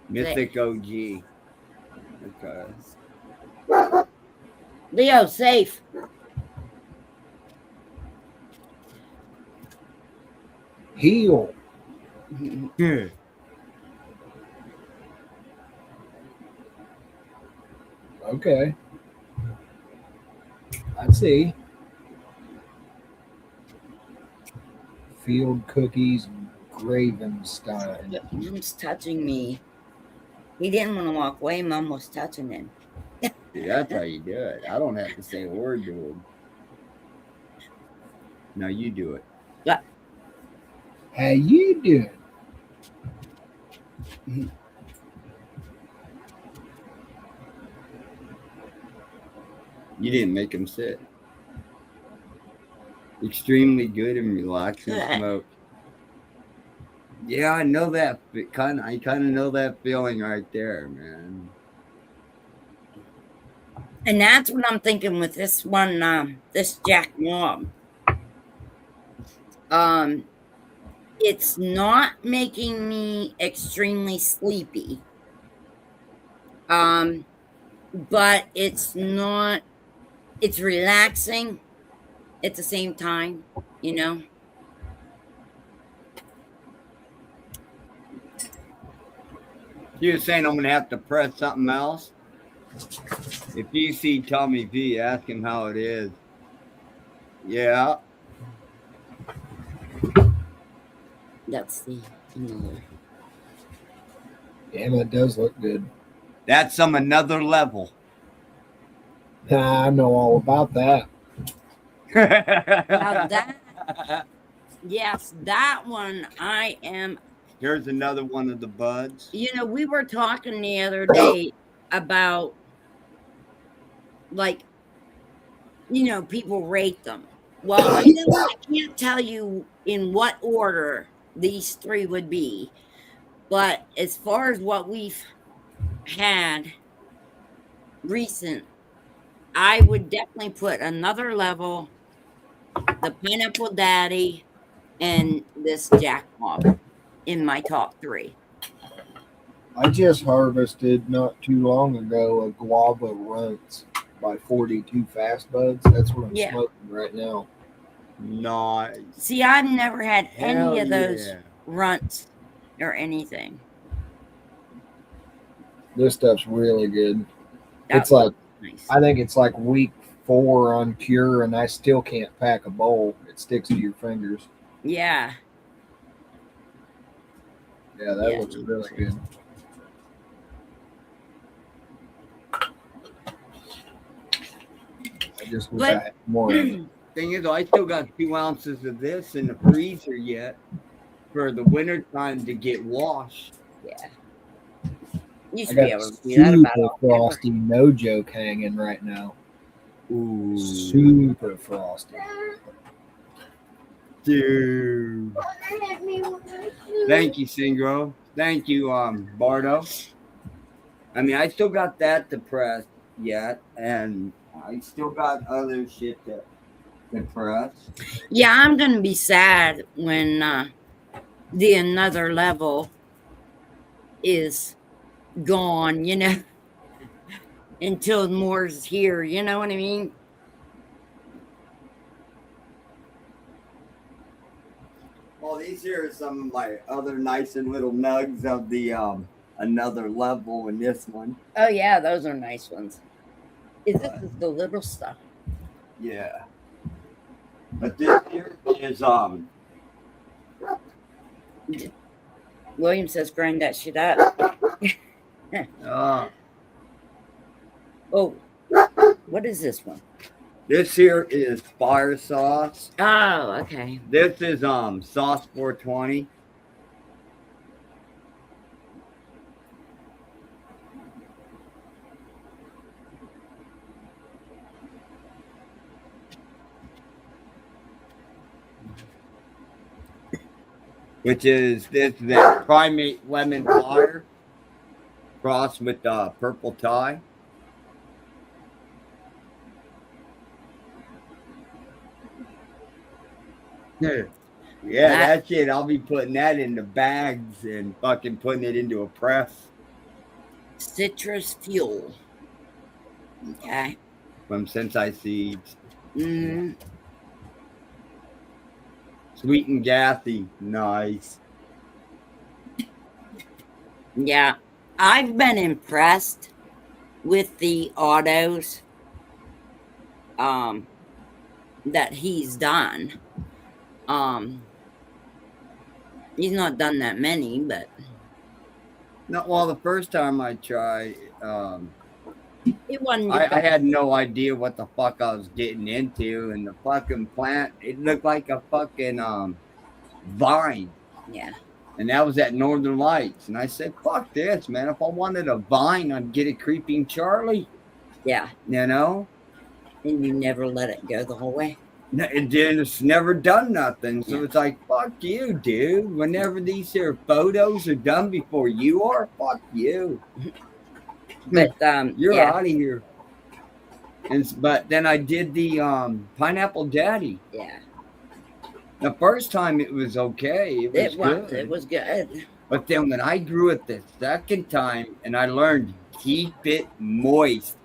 Mythic OG. Okay. Leo, safe. Heal. Yeah. Okay. I see. Field cookies, Gravenstein. Mom's touching me. He didn't want to walk away. Mom was touching him. See, that's how you do it. I don't have to say a word to him. No, you do it. How you doing? You didn't make him sit. Extremely good and relaxing Good. smoke. Yeah, I know that. I kind of know that feeling right there, man. And that's what I'm thinking with this one, this Jack Mob. It's not making me extremely sleepy. But it's relaxing at the same time, you know? You were saying I'm gonna have to press something else. If you see Tommy V, ask him how it is. Yeah. That's the another. Damn, it does look good. That's another level. I know all about that. Now that, yes, that one I am. Here's another one of the buds. You know, we were talking the other day about, like, you know, people rate them. Well, I can't tell you in what order these three would be, but as far as what we've had recent, I would definitely put Another Level, the Pineapple Daddy, and this Jack Mob in my top three. I just harvested not too long ago a Guava Runts by 42 Fast Buds. That's what I'm Yeah. smoking right now. Nice. See, I've never had Hell any of those yeah. runts or anything. This stuff's really good. That It's like, nice. I think it's like week 4 on cure, and I still can't pack a bowl. It sticks to your fingers. Yeah. Yeah, that Yeah. looks really good. I just wish I But had more of it. Thing is, I still got 2 ounces of this in the freezer yet for the winter time to get washed. Yeah. You I should be got able to do that about super all frosty no joke hanging right now. Ooh. Super frosty. Dude. Don't hit me with my shoe. Thank you, Singro. Thank you, Bardo. I mean, I still got that to press yet, and I still got other shit to press. Yeah, I'm gonna be sad when the Another Level is gone, you know, until more's here, you know what I mean? Well, these here are some of my other nice and little nugs of the Another Level in this one. Oh yeah, those are nice ones. This is the little stuff. Yeah. But this here is William says grind that shit up. Oh, what is this one? this here is fire sauce. Oh, okay. This is sauce 420. Which is the Primate Lemon Fire crossed with purple tie. Yeah, that's it. I'll be putting that into bags and fucking putting it into a press Citrus Fuel. Okay. from Sensei Seeds. Mm, Sweet and gassy. Nice. yeah. I've been impressed with the autos that he's done. He's not done that many, but No, well, the first time I tried, it wasn't. I had no idea what the fuck I was getting into, and the fucking plant, it looked like a fucking vine. Yeah. And that was at Northern Lights. And I said, fuck this, man. If I wanted a vine, I'd get a Creeping Charlie, Yeah. you know? And you never let it go the whole way. It's never done nothing. So Yeah. it's like, fuck you, dude. Whenever these here photos are done before you are, fuck you. But You're yeah, out of here. But then I did the Pineapple Daddy. yeah, The first time it was okay. It was good. It was good. But then when I grew it the second time and I learned keep it moist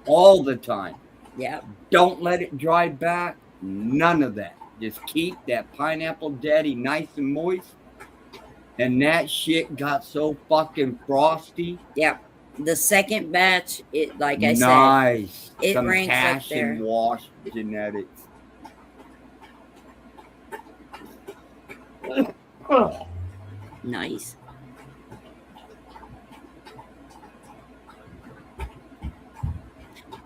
all the time. Yeah, Don't let it dry back. None of that. Just keep that Pineapple Daddy nice and moist. And that shit got so fucking frosty. yeah. The second batch, it like I said, Nice. it Some ranks up hash there. and wash genetics. Nice.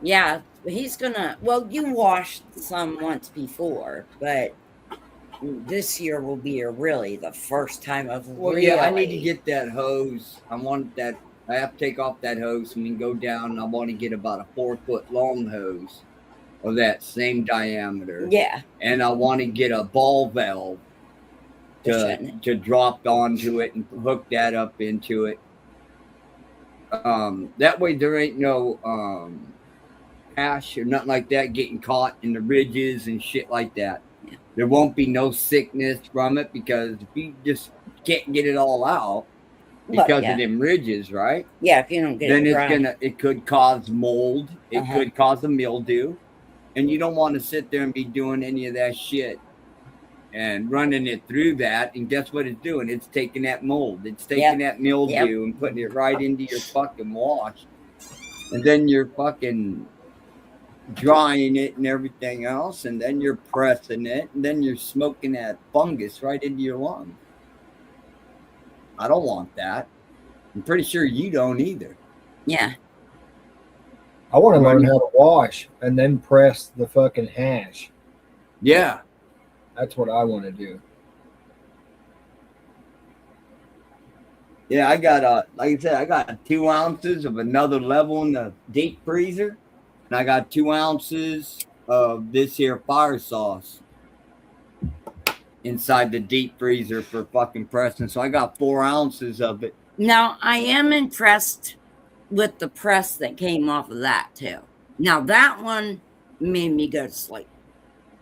Yeah, he's gonna. Well, you washed some once before, but this year will be really the first time of Well, really. yeah, I need to get that hose. I want that. I have to take off that hose and then go down. And I want to get about a 4-foot long hose of that same diameter. Yeah, And I want to get a ball valve to drop onto it and hook that up into it. That way there ain't no ash or nothing like that getting caught in the ridges and shit like that. Yeah. There won't be no sickness from it because if you just can't get it all out because yeah. of them ridges, right? Yeah, if you don't get Then it dry. it could cause mold. It Uh-huh. could cause a mildew. And you don't want to sit there and be doing any of that shit and running it through that. And guess what it's doing? It's taking that mold. It's taking that mildew and putting it right into your fucking wash. And then you're fucking drying it and everything else. And then you're pressing it. And then you're smoking that fungus right into your lung. I don't want that. I'm pretty sure you don't either. Yeah, I want to learn how to wash and then press the fucking hash. Yeah. That's what I want to do. Yeah, I got like I said, I got 2 ounces of another level in the deep freezer, and I got 2 ounces of this here fire sauce inside the deep freezer for fucking pressing. So I got 4 ounces of it. now I am impressed with the press that came off of that too. Now that one made me go to sleep.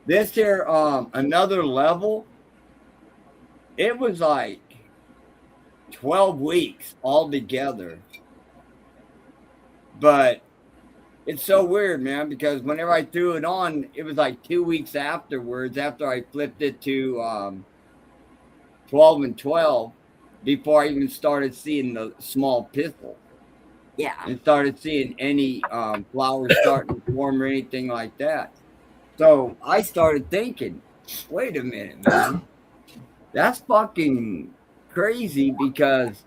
This here, another level, it was like 12 weeks altogether. But it's so weird, man, because whenever I threw it on, it was like 2 weeks afterwards, after I flipped it to 12 and 12, before I even started seeing the small pistil. Yeah, And started seeing any flowers starting to form or anything like that. So I started thinking, wait a minute, man. That's fucking crazy because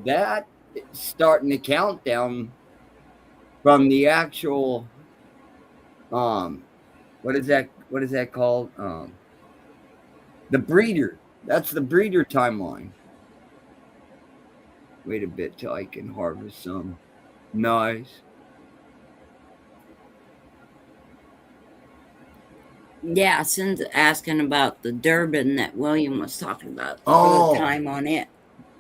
that is starting the countdown from the actual what is that called? The breeder. That's the breeder timeline. Wait a bit till I can harvest some. Nice. yeah. Since asking about the Durban that William was talking about, Oh. the time on it.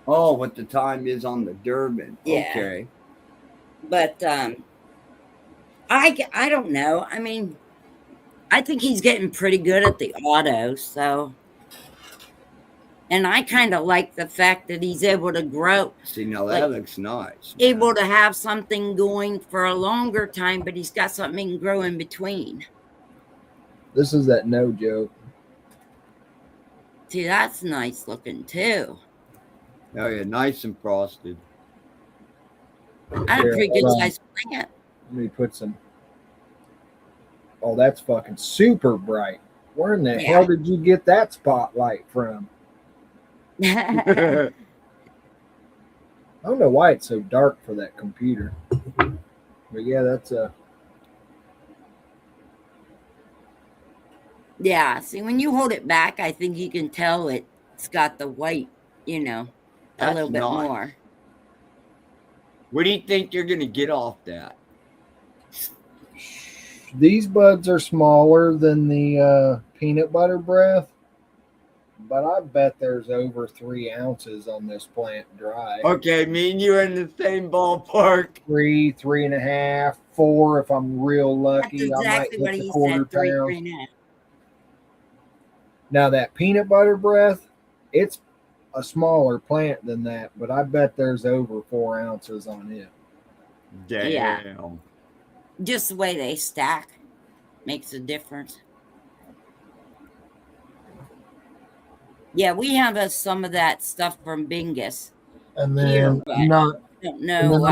Oh, what the time is on the Durban. Yeah. Okay. But I don't know. I mean, I think he's getting pretty good at the auto. So, and I kind of like the fact that he's able to grow, See, now that Like, looks nice. able to have something going for a longer time, but he's got something he can grow in between. This is that no joke. See, that's nice looking too. Oh, yeah, nice and frosted. I have a Here, pretty good hold on. sized plant. Let me put some. Oh, that's fucking super bright. Where in the Yeah. hell did you get that spotlight from? I don't know why it's so dark for that computer. But yeah, that's a. Yeah, see, when you hold it back, I think you can tell it's got the white, a That's little bit nice. more. What do you think you're going to get off that? These buds are smaller than the peanut butter breath, but I bet there's over 3 ounces on this plant dry. Okay, me and you are in the same ballpark. 3.5, 4 if I'm real That's lucky. I might exactly hit what the he quarter said. 3, pound. 3.5. Now that peanut butter breath, it's a smaller plant than that, but I bet there's over 4 ounces on it. Damn. Yeah. Just the way they stack makes a difference. Yeah, we have some of that stuff from Bingus. And Here, then but I'm not don't and know. then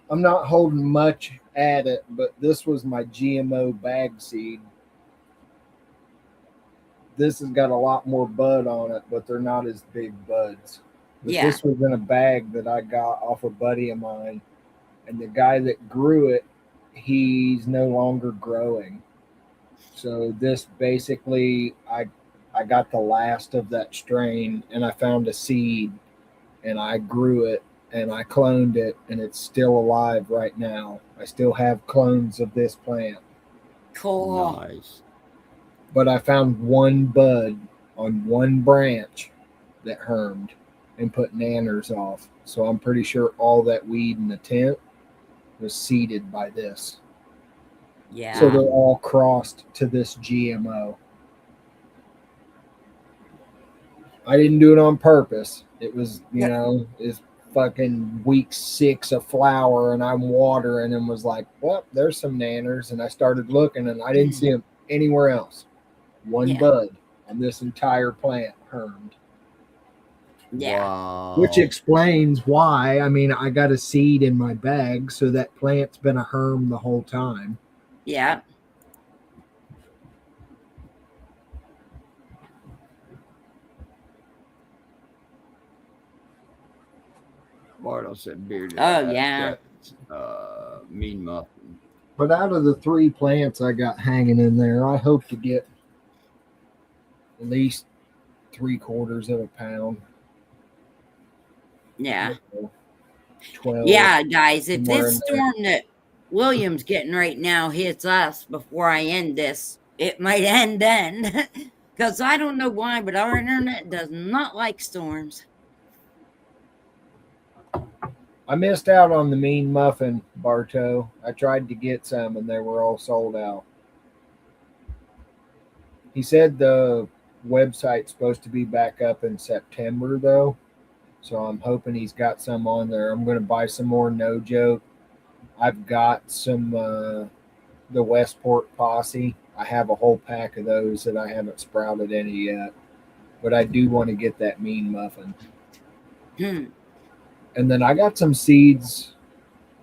I'm not holding much at it, but this was my GMO bag seed. This has got a lot more bud on it, but they're not as big buds. But Yeah. this was in a bag that I got off a buddy of mine, and the guy that grew it, he's no longer growing. So this basically, I got the last of that strain, and I found a seed, and I grew it, and I cloned it, and it's still alive right now. I still have clones of this plant, Cool. Nice. but I found one bud on one branch that hermed and put nanners off. So I'm pretty sure all that weed in the tent was seeded by this. Yeah. So they're all crossed to this GMO. I didn't do it on purpose. It was, it's fucking week 6 of flower, and I'm watering and was like, well, there's some nanners. And I started looking, and I didn't see them anywhere else. One Yeah. bud on this entire plant hermed. Yeah. Wow. Which explains why. I mean, I got a seed in my bag, so that plant's been a herm the whole time. Yeah. Bartle said bearded. Oh, yeah. Mean muffin. But out of the 3 plants I got hanging in there, I hope to get at least 3/4 of a pound. Yeah. 12. Yeah, guys, if somewhere this in there. storm that William's getting right now hits us before I end this, it might end then. Because I don't know why, but our internet does not like storms. I missed out on the mean muffin, Bartow. I tried to get some, and they were all sold out. He said the website's supposed to be back up in September, though. So I'm hoping he's got some on there. I'm going to buy some more, no joke. I've got some, the Westport Posse. I have a whole pack of those that I haven't sprouted any yet. But I do want to get that mean muffin. And then I got some seeds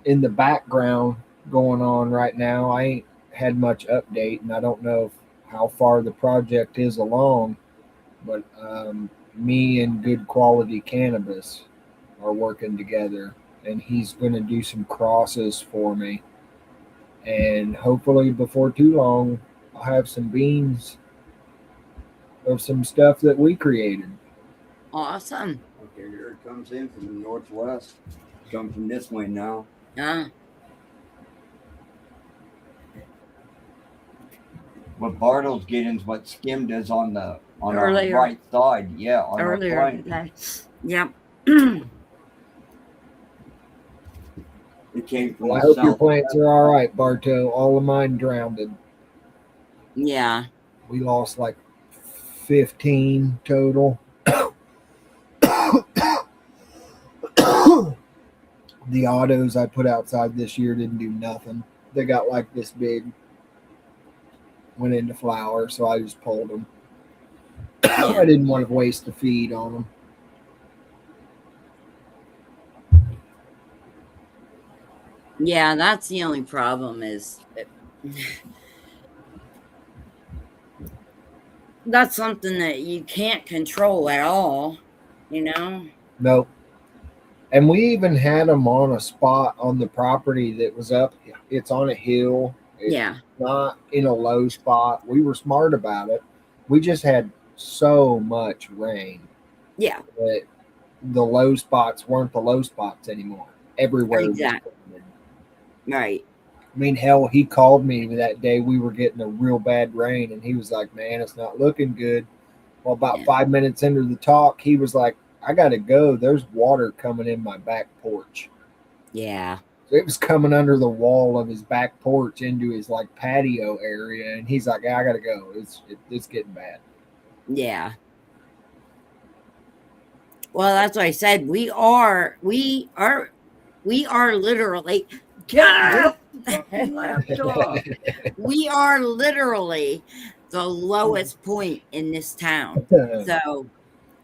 in the background going on right now. I ain't had much update, and I don't know how far the project is along, but me and Good Quality Cannabis are working together, and he's going to do some crosses for me. And hopefully before too long, I'll have some beans of some stuff that we created. Awesome. Okay, here it comes in from the northwest. Come from this way now. What Bartle's getting is what Skim does on our Earlier. right side. Yeah, on Earlier our flank. today. Yep. It came from I the hope your south. plants are all right, Bartow. All of mine drowned. Yeah. We lost like 15 total. The autos I put outside this year didn't do nothing. They got like this big, went into flower, so I just pulled them. I didn't want to waste the feed on them. Yeah, that's the only problem is that's something that you can't control at all, Nope. And we even had them on a spot on the property that was up. It's on a hill. It's Yeah. not in a low spot. We were smart about it. We just had so much rain Yeah. that the low spots weren't the low spots anymore. Everywhere. was Exactly. flooded. Right. I mean, hell, he called me that day. We were getting a real bad rain, and he was like, "Man, it's not looking good." Well, about Yeah. 5 minutes into the talk, he was like, "I gotta go. There's water coming in my back porch." Yeah. So it was coming under the wall of his back porch into his like patio area, and he's like, "I gotta go. It's getting bad." Yeah. Well, that's what I said. We are literally Get off the fucking laptop. we are literally the lowest point in this town. So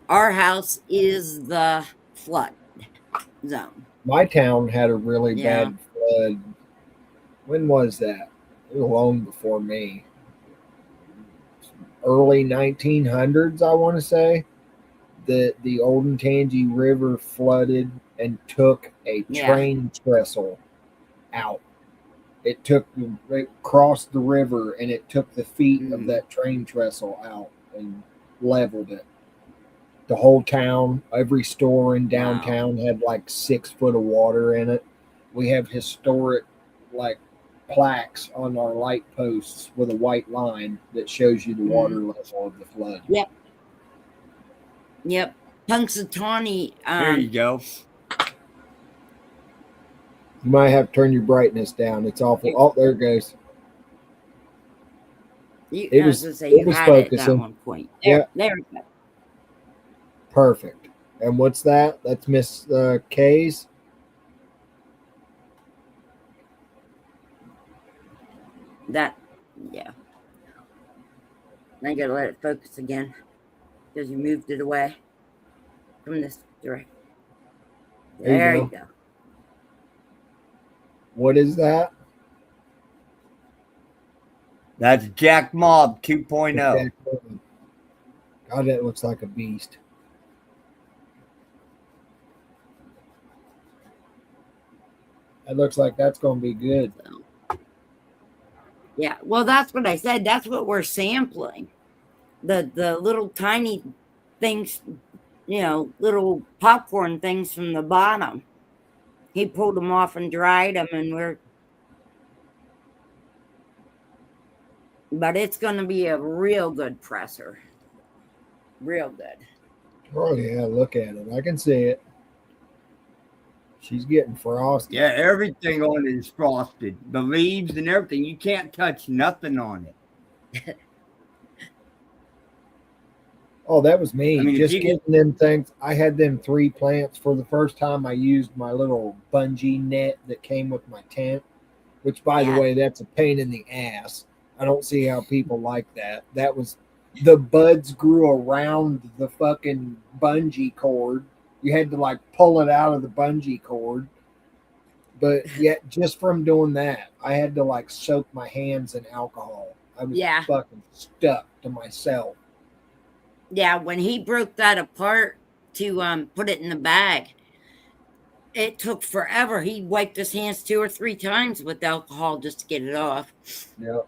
our house is the flood zone. My town had a really Yeah. bad flood. When was that? It was long before me. Early 1900s, I want to say. The Olentangy River flooded and took a Yeah. train trestle out. It crossed the river and it took the feet of Mm. that train trestle out and leveled it. The whole town, every store in downtown had like 6 foot of water in it. We have historic like plaques on our light posts with a white line that shows you the water level of the flood. Yep. Punxsutawney. There you go. You might have to turn your brightness down. It's awful. Oh, there it goes. I was gonna say you was had it at focusing. one point. There we go. Perfect. And what's that? That's Miss K's. That, yeah. I gotta let it focus again because you moved it away from this direction. There you There you go. What is that? That's Jack Mob 2.0. God, that looks like a beast. That looks like that's going to be good. Yeah, well, that's what I said. That's what we're sampling. The little tiny things, little popcorn things from the bottom. He pulled them off and dried them, and but it's going to be a real good presser. Real good. Oh, yeah, look at it. I can see it. She's getting frosty. Yeah, everything on it is frosted. The leaves and everything. You can't touch nothing on it. Oh, that was me. I mean, if just you getting them things. I had them 3 plants. For the first time, I used my little bungee net that came with my tent, which, by Yeah. the way, that's a pain in the ass. I don't see how people like that. That was the buds grew around the fucking bungee cord. You had to like pull it out of the bungee cord. But yet, just from doing that, I had to like soak my hands in alcohol. I was Yeah. fucking stuck to myself. Yeah, when he broke that apart to put it in the bag, it took forever. He wiped his hands 2 or 3 times with alcohol just to get it off. Yep.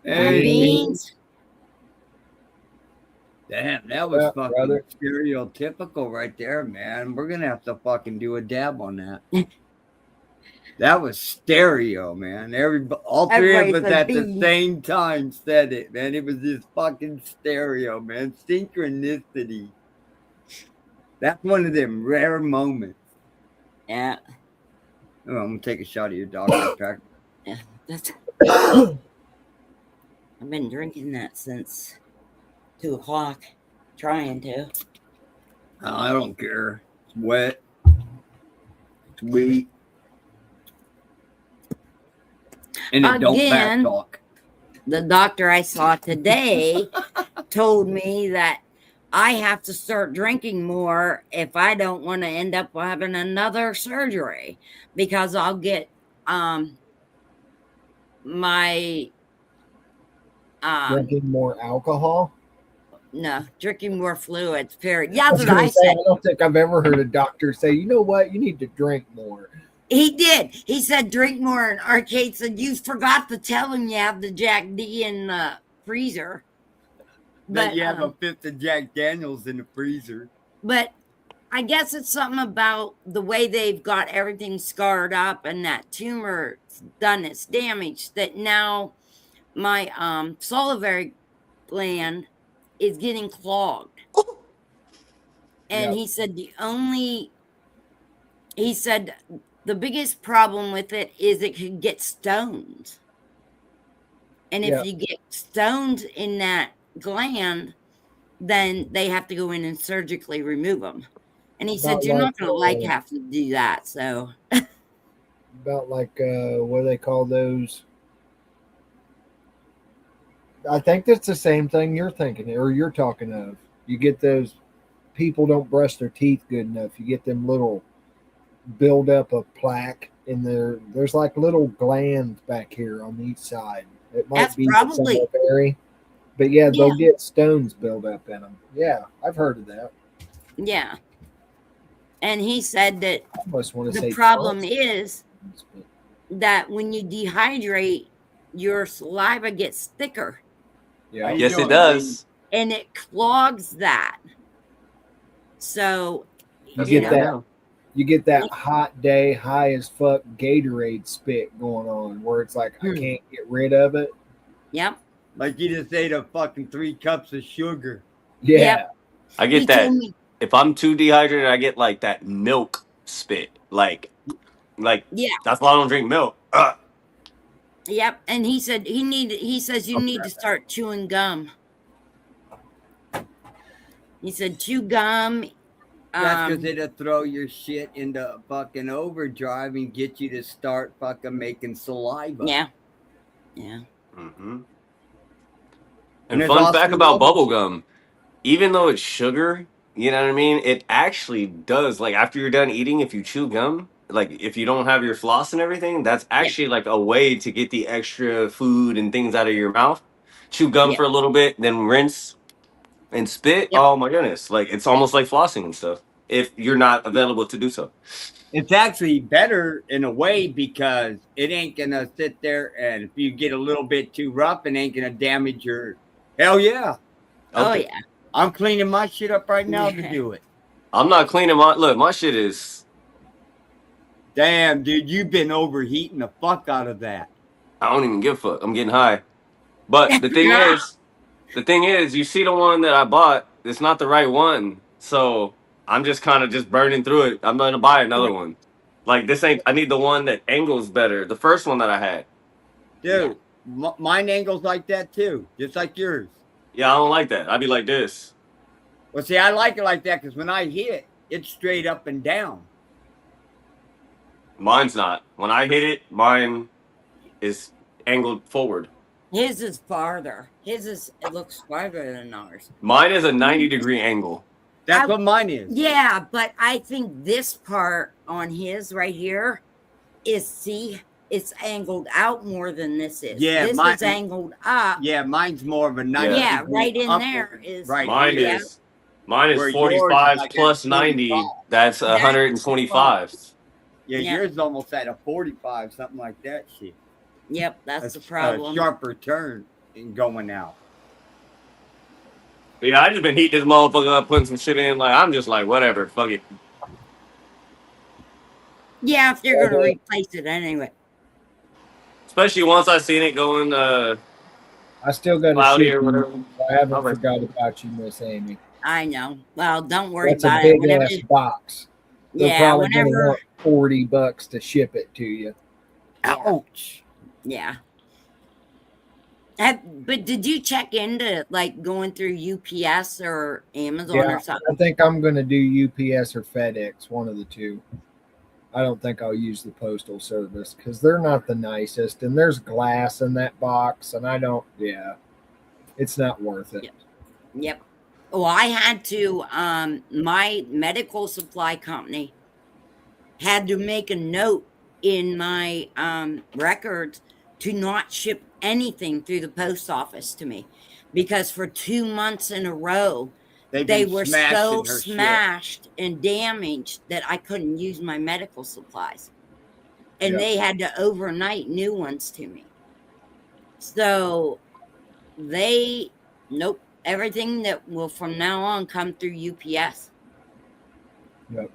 Hey, Beans. damn, that was Yeah, fucking brother. stereotypical right there, man. We're gonna have to fucking do a dab on that. That was stereo, man. All 3 of Everybody us said at the beans. same time said it, man. It was just fucking stereo, man. Synchronicity. That's one of them rare moments. Yeah, Oh, I'm gonna take a shot of your Dr. Pepper. that's. I've been drinking that since 2 o'clock, trying to. I don't care. It's wet. Sweet. And it don't Again. back talk. The doctor I saw today told me that I have to start drinking more if I don't want to end up having another surgery, because I'll get my Drinking more alcohol. drinking more fluids. Period. I Yeah, was that's what gonna I say, said. I don't think I've ever heard a doctor say, "You know what? You need to drink more." He did. He said drink more, and Arcade said you forgot to tell him you have the Jack D in the freezer. That you have a 5th of Jack Daniels in the freezer. But I guess it's something about the way they've got everything scarred up and that tumor done its damage that now my salivary gland is getting clogged. And Yep. he said the biggest problem with it is it could get stones. And if Yep. you get stones in that gland, then they have to go in and surgically remove them. And he said, About you're not like, going to have to do that. So, about like what do they call those? I think that's the same thing you're thinking or you're talking of. You get those people don't brush their teeth good enough. You get them little build up of plaque in there's like little glands back here on each side. It might That's be probably- salivary, but yeah, they'll get stones build up in them. Yeah, I've heard of that. yeah. And he said that I almost want to say the problem tonsils, is but that when you dehydrate, your saliva gets thicker yeah, How you Yes, it doing, does. and it clogs that. So, you That's get what I that. know. You get that hot day, high as fuck Gatorade spit going on, where it's like I Hmm. can't get rid of it. yep. Like you just ate a fucking 3 cups of sugar. Yeah, Yep. I He get that. told me- If I'm too dehydrated, I get like that milk spit. Like Yeah. that's why I don't drink milk. Yep. And he said he says you need to start chewing gum. He said chew gum. That's because it'll throw your shit into fucking overdrive and get you to start fucking making saliva. Yeah. Yeah. Mm-hmm. And And there's fun also fact about bubble- bubble gum, even though it's sugar, you know what I mean? It actually does. Like after you're done eating, if you chew gum, like if you don't have your floss and everything, that's actually like a way to get the extra food and things out of your mouth. Chew gum Yep. for a little bit, then rinse and spit. Yep. Oh my goodness. Like it's almost like flossing and stuff. If you're not available to do so. It's actually better in a way because it ain't gonna sit there and if you get a little bit too rough, it ain't gonna damage your. Hell yeah! Oh Okay. yeah. I'm cleaning my shit up right now to do it. I'm not cleaning my shit is Damn, dude, you've been overheating the fuck out of that. I don't even give a fuck. I'm getting high. But the thing is, you see the one that I bought, it's not the right one. So I'm just kind of just burning through it. I'm gonna buy another one. Like this ain't I need the one that angles better. The first one that I had. Dude, mine angles like that too, just like yours. Yeah, I don't like that. I'd be like this. Well, see, I like it like that because when I hit it, it's straight up and down. Mine's not. When I hit it, mine is angled forward. His is farther. It looks farther than ours. Mine is a 90-degree angle. That's I- what mine is. Yeah, but I think this part on his right here it's angled out more than this is. Yeah, this mine- is angled up. Yeah, mine's more of a 90. Yeah, degree right in upward. there is right. Mine yeah. is Where yours 45 is like plus at 90. 45. That's 125. Yeah, Yeah. yours is almost at a 45, something like that shit. Yep, that's the A problem. sharper turn in going out. Yeah, I just been heating this motherfucker up, putting some shit in. Like I'm just like whatever, fuck it. Yeah, if you're gonna replace it anyway. Especially once I seen it going I still got to cloudy shoot or you. whatever. I haven't Alright. forgot about you, Miss Amy. I know. Well, don't worry That's a about it. big Whenever, ass box. They're yeah, probably going to whenever, want $40 to ship it to you. Ouch. yeah. But did you check into like going through UPS or Amazon Yeah, or something? I think I'm going to do UPS or FedEx, one of the two. I don't think I'll use the postal service because they're not the nicest, and there's glass in that box, and I don't. Yeah, it's not worth it. Yeah. Yep. Well, I had to, my medical supply company had to make a note in my records to not ship anything through the post office to me because for 2 months in a row, They've they been were smashing so her shit. smashed and damaged that I couldn't use my medical supplies. And Yeah. they had to overnight new ones to me. So nope, everything that will from now on come through UPS. Yep.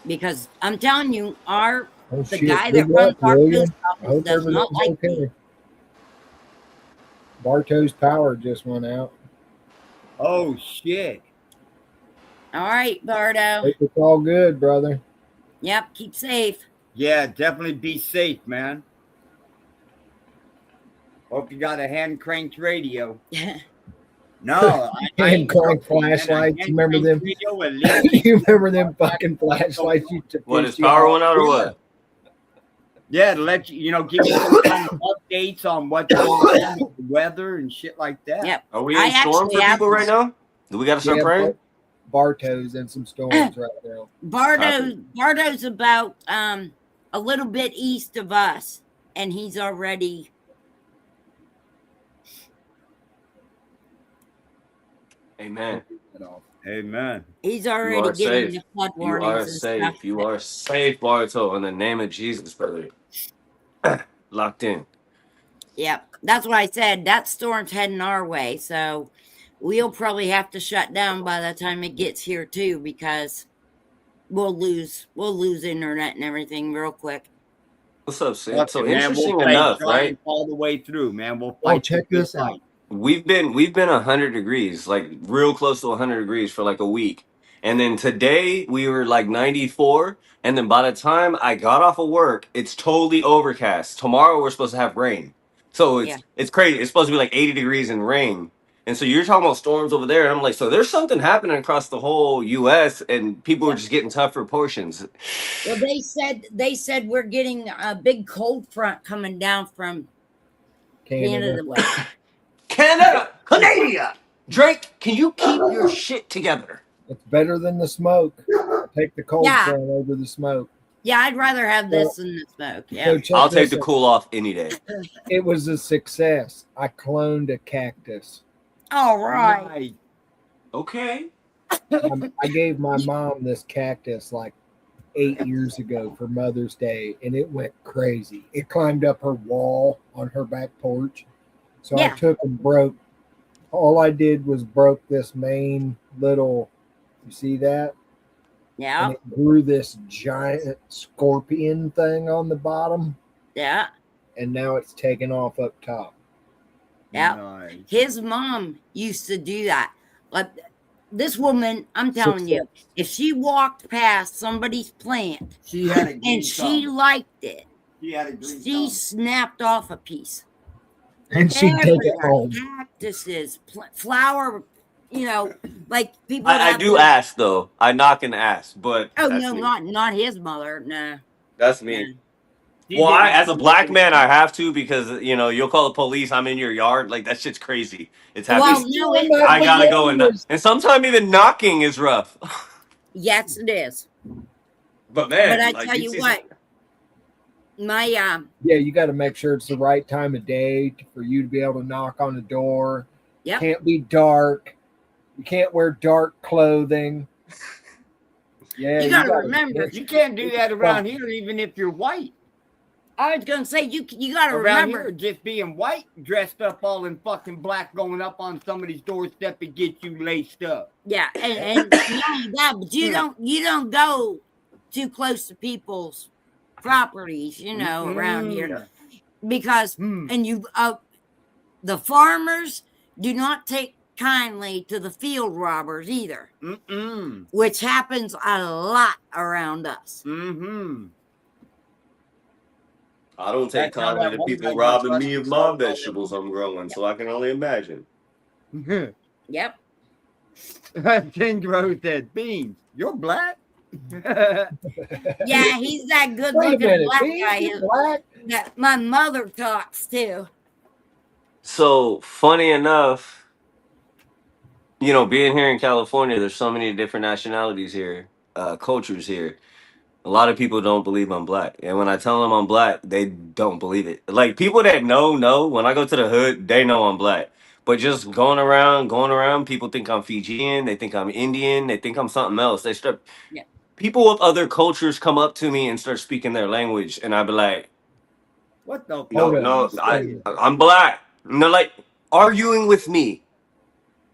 Because I'm telling you, Oh the shit! guy Good that runs luck, our William. post I office hope does not everything's like me. okay. Bartow's power just went out. Oh shit. All right, Bardo. Hope it's all good, brother. Yep, keep safe. Yeah, definitely be safe, man. Hope you got a hand cranked radio. No, I Hand ain't crank joking, man. A flashlights. You remember hand-cranked them? radio will let You remember them fucking flashlights used to What, piss his you power off? went out or what? Yeah, to let you know, give you some kind of updates on what's going on with the weather and shit like that. Yep. Are we I in storm actually for have people right now? Do we got to start Yeah, praying? Bartow's in some storms right now. Bardo's about a little bit east of us, and he's already Amen. Amen. he's You already are getting safe. the flood You warnings are and safe. stuff. You are safe, Barto, in the name of Jesus, brother. Locked in. Yep, that's what I said. That storm's heading our way, so we'll probably have to shut down by the time it gets here too, because we'll lose internet and everything real quick. What's up, Sid? Fuck So it, man. interesting We'll enough, try right? and all the way through, man. We'll Oh, fight. check the good this out. fight. We've been 100 degrees, like real close to 100 degrees for like a week. And then today we were like 94. And then by the time I got off of work, it's totally overcast. Tomorrow we're supposed to have rain. So Yeah. it's crazy. It's supposed to be like 80 degrees and rain. And so you're talking about storms over there. And I'm like, so there's something happening across the whole US and people are just getting tougher portions. Well, they said we're getting a big cold front coming down from Canada way. Canada. Drake, can you keep your shit together? It's better than the smoke. Take the cold Yeah. front over the smoke. Yeah, I'd rather have this than the smoke. So Yeah. check I'll take this the out. cool off any day. It was a success. I cloned a cactus. All right. Nice. Okay. I gave my mom this cactus like 8 years ago for Mother's Day, and it went crazy. It climbed up her wall on her back porch. So Yeah. I took and broke. All I did was broke this main little. You see that? Yeah. And it grew this giant scorpion thing on the bottom, Yeah. and now it's taken off up top. Yeah. Nice. His mom used to do that. Like this woman, I'm telling you, if she walked past somebody's plant She had a green and she thumb. liked it, She had a green she thumb. snapped off a piece. And she'd take it Everywhere. home. Cactuses, flower, like people. I have do to- ask though. I knock and ask, but Oh that's no, me. not his mother. No. That's me. She Well, didn't as a have black to- man, I have to because you'll call the police. I'm in your yard. Like that shit's crazy. It's Well, happening. no, it, I gotta go and knock. And sometimes even knocking is rough. yes, it is. But man, But I like, tell you see what, my Yeah, you got to make sure it's the right time of day for you to be able to knock on the door. Yep. Can't be dark. You can't wear dark clothing. Yeah, You gotta remember, You can't do that around here, even if you're white. I was gonna say you gotta Around remember. here, just being white, dressed up all in fucking black, going up on somebody's doorstep and get you laced up. Yeah, and not only that, but you don't go too close to people's properties, around here, because and you the farmers do not take kindly to the field robbers either, Mm-mm. which happens a lot around us. Mm-hmm. I don't take That's how kindly that to one people guy robbing got me of my busted. vegetables I'm growing, so I can only imagine. Yep. King said, "Beans, you're black." Yeah, he's that good Wait a looking minute. black Beans guy is black? that my mother talks to. So funny enough, being here in California, there's so many different nationalities here, cultures here. A lot of people don't believe I'm black, and when I tell them I'm black, they don't believe it. Like people that know. When I go to the hood, they know I'm black. But just going around, people think I'm Fijian. They think I'm Indian. They think I'm something else. They start. Yeah. People of other cultures come up to me and start speaking their language, and I be like, What the? No, Hold no, on. I'm black. And they're like arguing with me.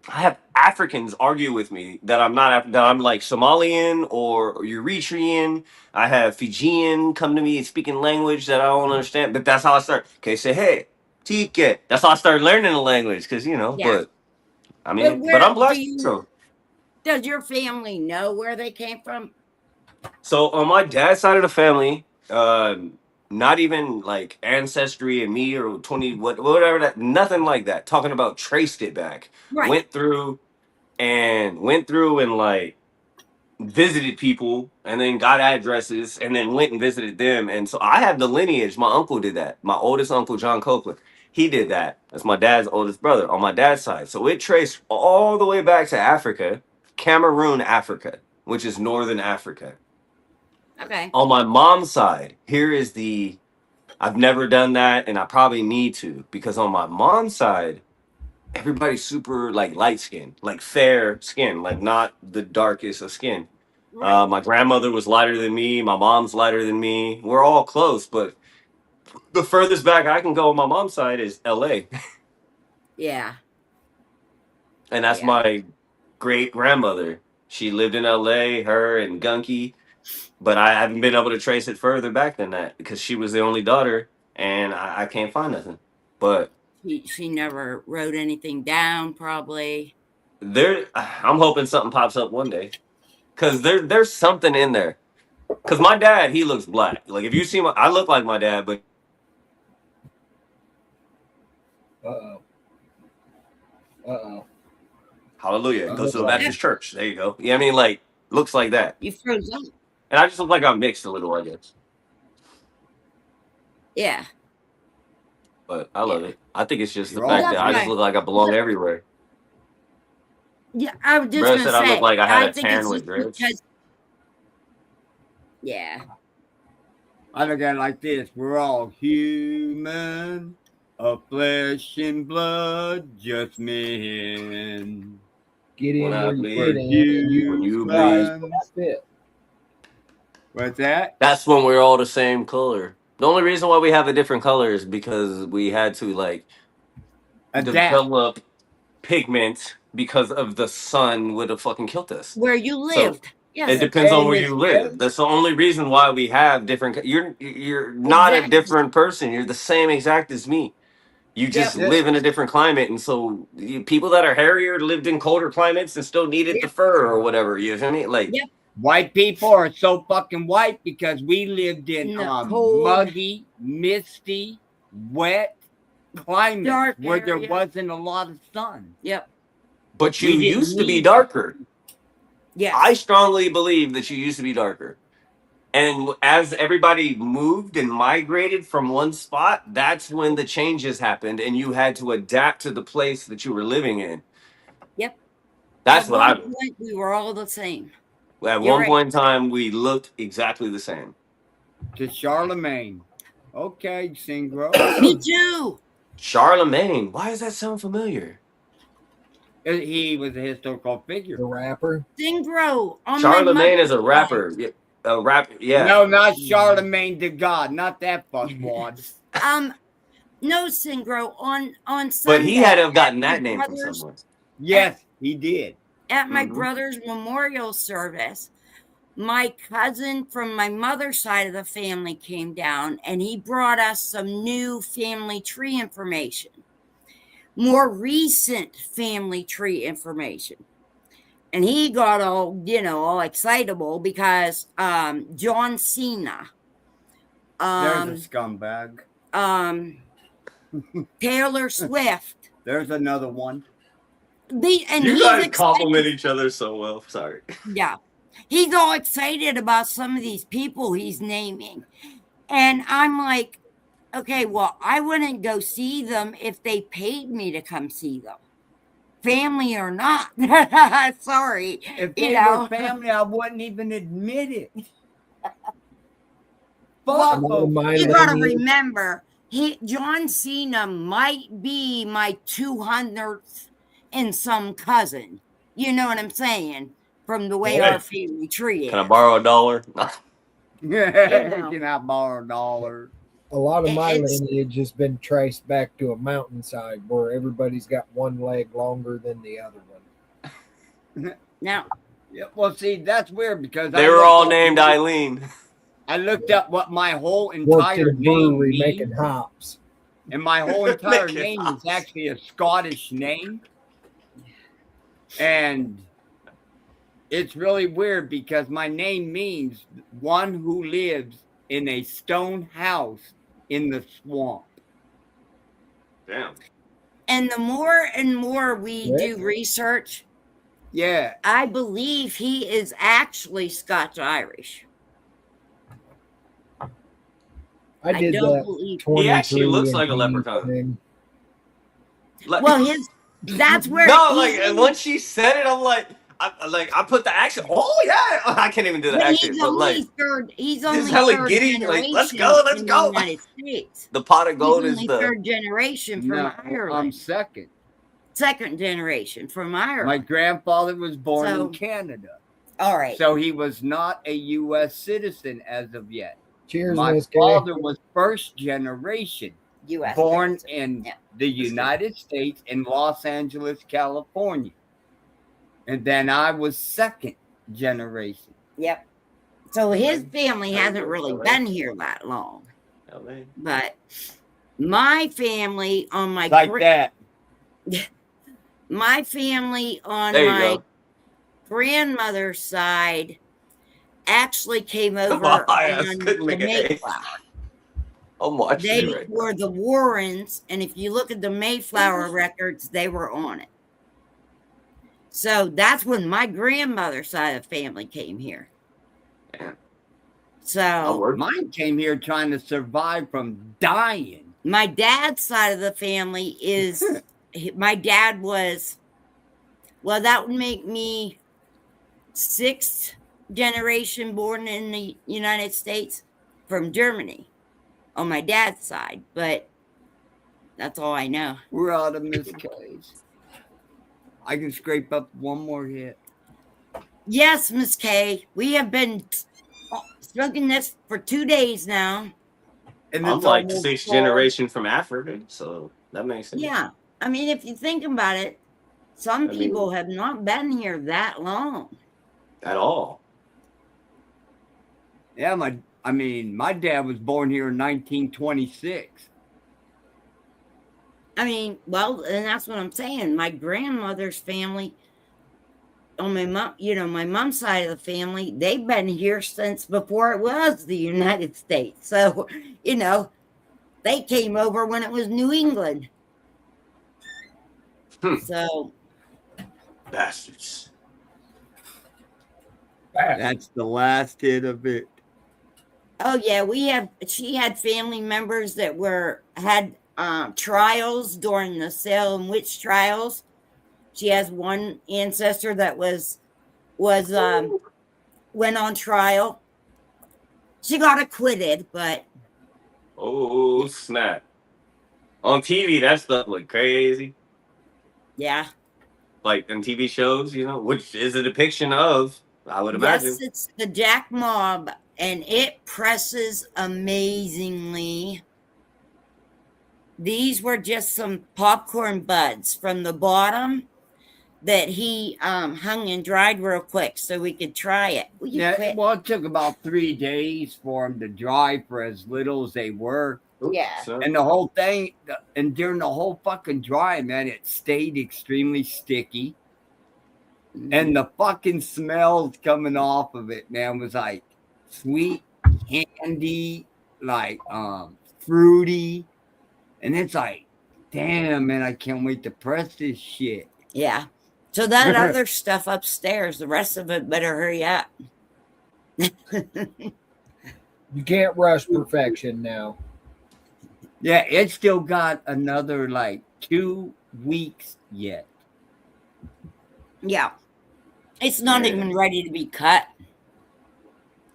I have Africans argue with me that I'm not that I'm like Somalian or Eritrean. I have Fijian come to me speaking language that I don't understand. But that's how I start. Okay, say hey, Tike. That's how I started learning the language because Yeah. But I But mean, where but I'm do black. you? Does your family know where they came from? So on my dad's side of the family, not even like ancestry and me or 20 whatever that, nothing like that. Talking about traced it back, Right. went through and like visited people and then got addresses and then went and visited them. And so I have the lineage. My uncle did that. My oldest uncle, John Copeland, he did that. That's my dad's oldest brother on my dad's side. So it traced all the way back to Africa, Cameroon, Africa, which is northern Africa. Okay. On my mom's side, here is I've never done that and I probably need to because on my mom's side, everybody's super like light skin, like fair skin, like not the darkest of skin. Right. My grandmother was lighter than me. My mom's lighter than me. We're all close, but the furthest back I can go on my mom's side is L.A. Yeah. And that's Yeah. my great grandmother. She lived in L.A. Her and Gunky, but I haven't been able to trace it further back than that because she was the only daughter, and I can't find nothing. But She never wrote anything down, probably. I'm hoping something pops up one day because there's something in there. Because my dad, he looks black. Like if you see I look like my dad, but Uh-oh. Uh-oh. hallelujah, goes to the Oh. Baptist church. There you go. Yeah, I mean, like looks like that, You froze up. and I just look like I'm mixed a little, I guess. Yeah. But I love it. I think it's just the You're fact all that I just right. look like I belong everywhere. Yeah, I was just Bro gonna said I say. look like I had a think tan it's with just dreads. because. Yeah. I look at it like this: we're all human, of flesh and blood, just men. Get in When I where you bleed, fit in. And you when you rise bleed. where you fit. What's that? That's when we're all the same color. The only reason why we have a different color is because we had to like Adapt. develop pigment because of the sun would have fucking killed us. Where you So lived. it Yes. depends on Hey, where Miss you live. Jen. That's the only reason why we have different. You're not a Exactly. different person. You're the same exact as me. You just Yep. live in a different climate, and so people that are hairier lived in colder climates and still needed the Yep. fur or whatever. You feel me? Like Yep. White people are so fucking white because we lived in No, cold. muggy, misty, wet climates Dark where there area. wasn't a lot of sun. Yep. but We you didn't used to be need- darker. Yes. I strongly believe that you used to be darker. And as everybody moved and migrated from one spot, that's when the changes happened, and you had to adapt to the place that you were living in. Yep. That's At what one I. point, we were all the same. At You're one right. point in time, we looked exactly the same. To Charlemagne. Okay, Singro. Me too. Charlemagne. Why does that sound familiar? He was a historical The figure. rapper. Singro. On Charlemagne my is a rapper. Yeah, a rap. Yeah. No, not Charlemagne the God, not that fuckwad. No, Singro. On Sunday. But he had to have gotten at that my name from brother's- somewhere. Yes, he did. At my Mhm. brother's memorial service, my cousin from my mother's side of the family came down and he brought us some new family tree information, more recent family tree information. And he got all excitable because John Cena, There's a scumbag. Taylor Swift, There's another one. and You he's guys excited. compliment each other so well. Sorry. Yeah. He's all excited about some of these people he's naming. And I'm like, okay, well, I wouldn't go see them if they paid me to come see them. Family or not. Sorry. If You they know. were family, I wouldn't even admit it. Well, Fuck All them. my You gotta lineage- remember, John Cena might be my 200th and some cousin. You know what I'm saying? From the way Hey. our family tree is. Can I borrow $1? Can I borrow $1? A lot of my It's- lineage has been traced back to a mountainside where everybody's got one leg longer than the other one. Now, Yeah, well, see, that's weird because They I were looked all up- named Eileen. I looked up what my whole Worked entire in a name brewery means, making hops. and my whole entire Making name hops. is actually a Scottish name, and it's really weird because my name means one who lives in a stone house in the swamp. Damn. and the more and more we Rick? do research, Yeah, I believe he is actually Scotch Irish. I did don't that believe. 23 He actually looks like a and leprechaun. thing. Like, Well, that's where no, he's like, and once she said it, I'm like, I put the accent. Oh yeah, I can't even do the but accent, he's but only like third. He's just only hella third giddy, generation like, let's go. in the United States. The pot of He's gold is only the. third generation from no, I'm Ireland. second. Second generation from Ireland. My grandfather was born So- in Canada, All right. so he was not a U.S. citizen as of yet. Cheers, My Miss Kay. father was first generation, U.S. born citizen. in Yeah. the United States in Los Angeles, California. And then I was second generation. Yep. So his family How you hasn't doing, really LA? been here that long, LA. but my family on my Like that. my family on There you my go. grandmother's side actually came over My ass on couldn't the make an A. Mayflower. I'm watching They it right now. were the Warrens, and if you look at the Mayflower records, they were on it. So that's when my grandmother's side of the family came here. Damn. I So worked. Mine came here trying to survive from dying. my dad's side of the family is my dad was, well, that would make me sixth generation born in the United States from Germany on my dad's side, but that's all I know. We're out of Miss K's. I can scrape up one more hit. Yes, Miss Kay, we have been smoking this for 2 days now. And I'm it's like almost sixth fall. generation from Africa, so that makes sense. Yeah, I mean, if you think about it, some I mean- people have not been here that long. At all. Yeah, my dad was born here in 1926. I mean, well, and that's what I'm saying. My grandmother's family, on my mom, my mom's side of the family, they've been here since before it was the United States. So, they came over when it was New England. So, Bastards. That's the last hit of it. oh yeah, she had family members that had trials during the Salem witch trials. She has one ancestor that went on trial. She got acquitted, but Oh snap! On TV, that stuff look crazy. yeah. Like in TV shows, which is a depiction of, I would imagine. Yes, it's the Jack Mob, and it presses amazingly. These were just some popcorn buds from the bottom that he hung and dried real quick so we could try it. Will you Yeah, quit? well, it took about 3 days for them to dry for as little as they were. Oops, Yeah. son. And the whole thing, and during the whole fucking dry, man, it stayed extremely sticky. And the fucking smells coming off of it, man, was like sweet, candy, like fruity. And it's like, damn, man, I can't wait to press this shit. Yeah. So that other stuff upstairs, the rest of it better hurry up. You can't rush perfection now. Yeah, it's still got another like 2 weeks yet. Yeah. It's not Yeah. even ready to be cut.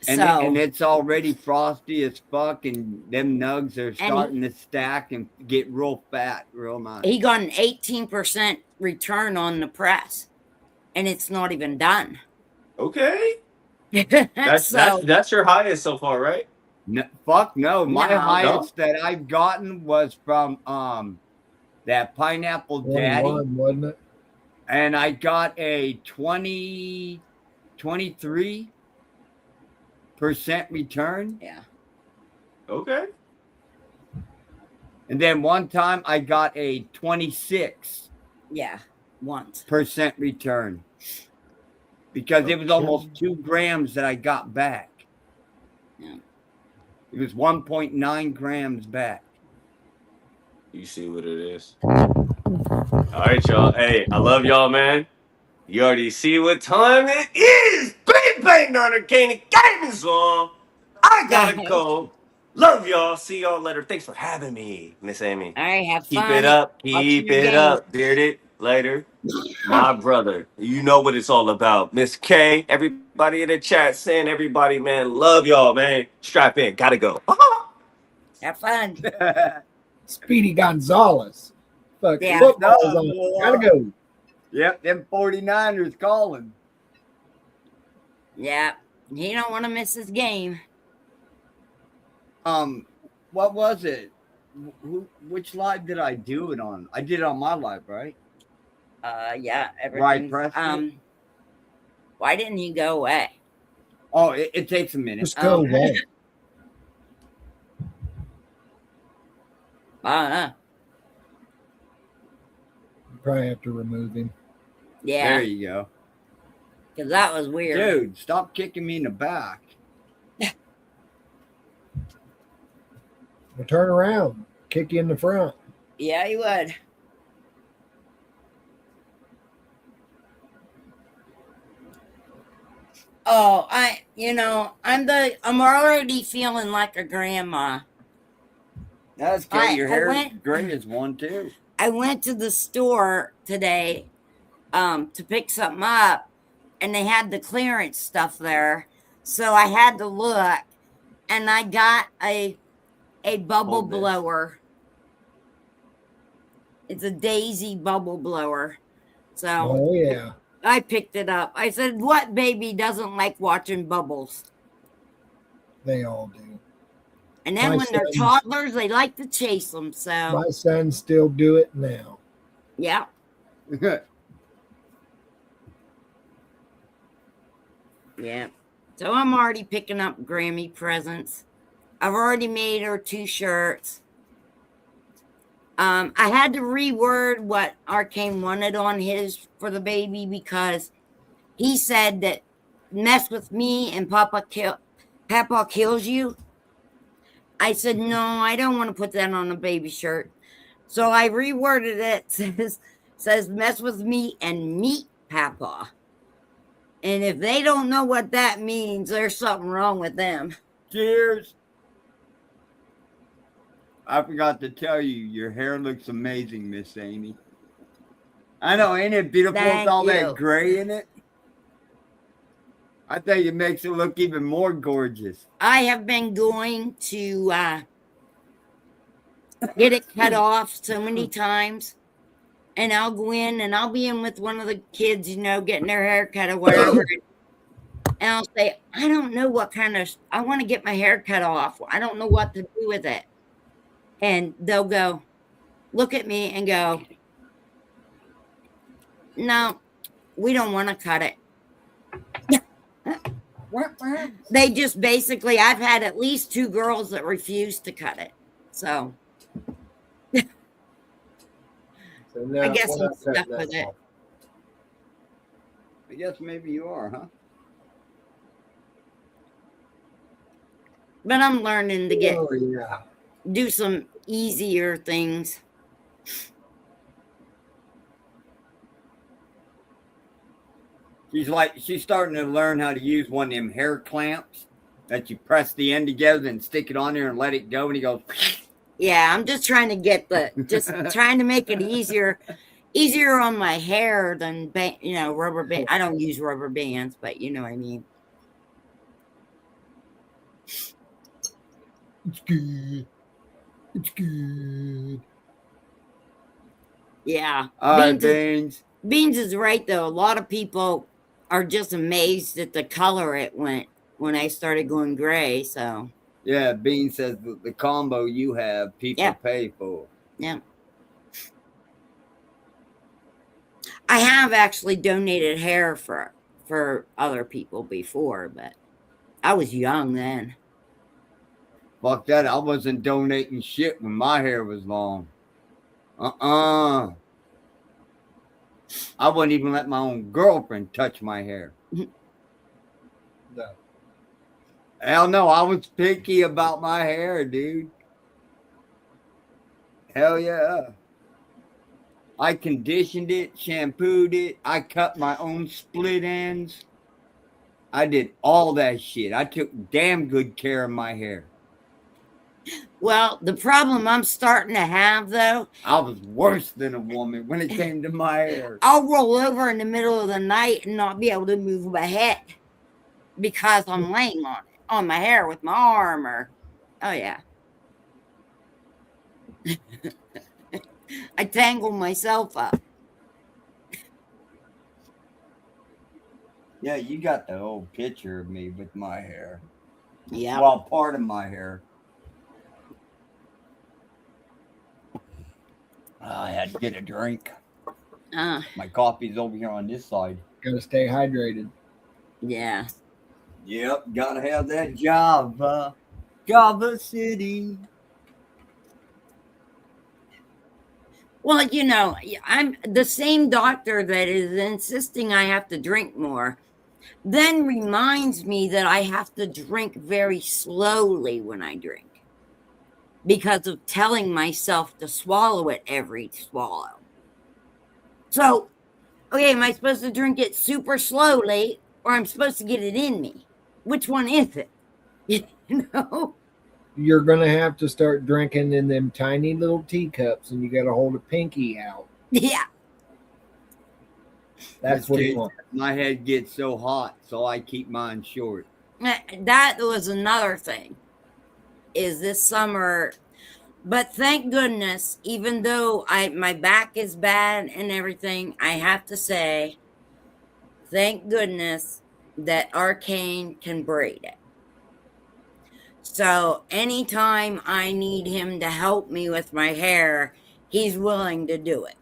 And, So and it's already frosty as fuck, and them nugs are starting to stack and get real fat, real nice. he got an 18% return on the press, and it's not even done. Okay. That's That's your highest so far, right? No, fuck no. My No. highest that I've gotten was from that pineapple daddy. 21, wasn't it? And I got a 23% return. Yeah. Okay. And then one time I got a 26% Yeah. Once. return. Because it was almost 2 grams that I got back. Yeah. It was 1.9 grams back. You see what it is. All right, y'all. Hey, I love y'all, man. You already see what time it is. Bang, bang on the Candy Gaming Song. I gotta All go. Love y'all. See y'all later. Thanks for having me, Miss Amy. right. Have Keep fun. it up. Watching Keep your it game. up. Bearded. Later. My brother. You know what it's all about. Miss K. Everybody in the chat saying everybody, man. Love y'all, man. Strap in. Gotta go. Have fun. Speedy Gonzalez. Fuck, Yeah. football's on. Gotta go. Yep, them 49ers calling. Yeah. He don't want to miss his game. What was it? Which live did I do it on? I did it on my live, right? Yeah. Right, Everything's, Preston? why didn't he go away? Oh, it takes a minute. Just go away. I don't know. Probably have to remove him. Yeah. There you go. Because that was weird. Dude, stop kicking me in the back. Well, turn around. Kick you in the front. Yeah, he would. Oh, I'm already feeling like a grandma. That's I- good. Your I hair went- gray as one too. I went to the store today to pick something up, and they had the clearance stuff there. So I had to look, and I got a bubble Hold this. blower. It's a Daisy bubble blower. So Oh, yeah. I picked it up. I said, "What baby doesn't like watching bubbles?" They all do. And then My when they're son's- toddlers, they like to chase them. So My sons still do it now. yeah, yeah. So I'm already picking up Grammy presents. I've already made her 2 shirts. I had to reword what Arcane wanted on his for the baby because he said that mess with me and Papa kills you. I said, no, I don't want to put that on a baby shirt. So I reworded it. Says mess with me and meet Papa. And if they don't know what that means, there's something wrong with them. Cheers. I forgot to tell you, your hair looks amazing, Miss Amy. I know, ain't it beautiful Thank with all you. that gray in it? I think it makes it look even more gorgeous. I have been going to get it cut off so many times. And I'll go in and I'll be in with one of the kids, getting their hair cut or whatever. And I'll say, I don't know what I want to get my hair cut off. I don't know what to do with it. And they'll go, look at me and go, no, we don't want to cut it. They just basically, I've had at least 2 girls that refuse to cut it. So So now I guess we're I'm not stuck cutting with that it. off. I guess maybe you are, huh? But I'm learning to Oh, yeah. do some easier things. She's starting to learn how to use one of them hair clamps that you press the end together and stick it on there and let it go, and he goes. Yeah, I'm just trying to trying to make it easier on my hair than rubber band. I don't use rubber bands, but you know what I mean. It's good. It's good. Yeah, All right, Beans is right though. A lot of people are just amazed at the color it went when I started going gray. So Yeah, Bean says the combo you have, people Yeah. pay for. yeah, I have actually donated hair for other people before, but I was young then. Fuck that. I wasn't donating shit when my hair was long. I wouldn't even let my own girlfriend touch my hair. No. Hell no, I was picky about my hair, dude. Hell yeah. I conditioned it, shampooed it. I cut my own split ends. I did all that shit. I took damn good care of my hair. Well, the problem I'm starting to have though, I was worse than a woman when it came to my hair. I'll roll over in the middle of the night and not be able to move my head because I'm laying on my hair with my arm or, oh yeah. I tangle myself up. Yeah, you got the old picture of me with my hair. Yeah. Well, part of my hair. I had to get a drink. My coffee's over here on this side. Gotta stay hydrated. Yeah. Yep, gotta have that Java. Java City. Well, you know, I'm the same doctor that is insisting I have to drink more, then reminds me that I have to drink very slowly when I drink because of telling myself to swallow it every swallow. So, okay, am I supposed to drink it super slowly or I'm supposed to get it in me? Which one is it? You know? You're gonna have to start drinking in them tiny little teacups, and you gotta hold a pinky out. Yeah. That's what you want. My head gets so hot, so I keep mine short. That was another thing. Is this summer, but thank goodness, even though my back is bad and everything, I have to say, thank goodness that Arcane can braid it. So anytime I need him to help me with my hair, he's willing to do it.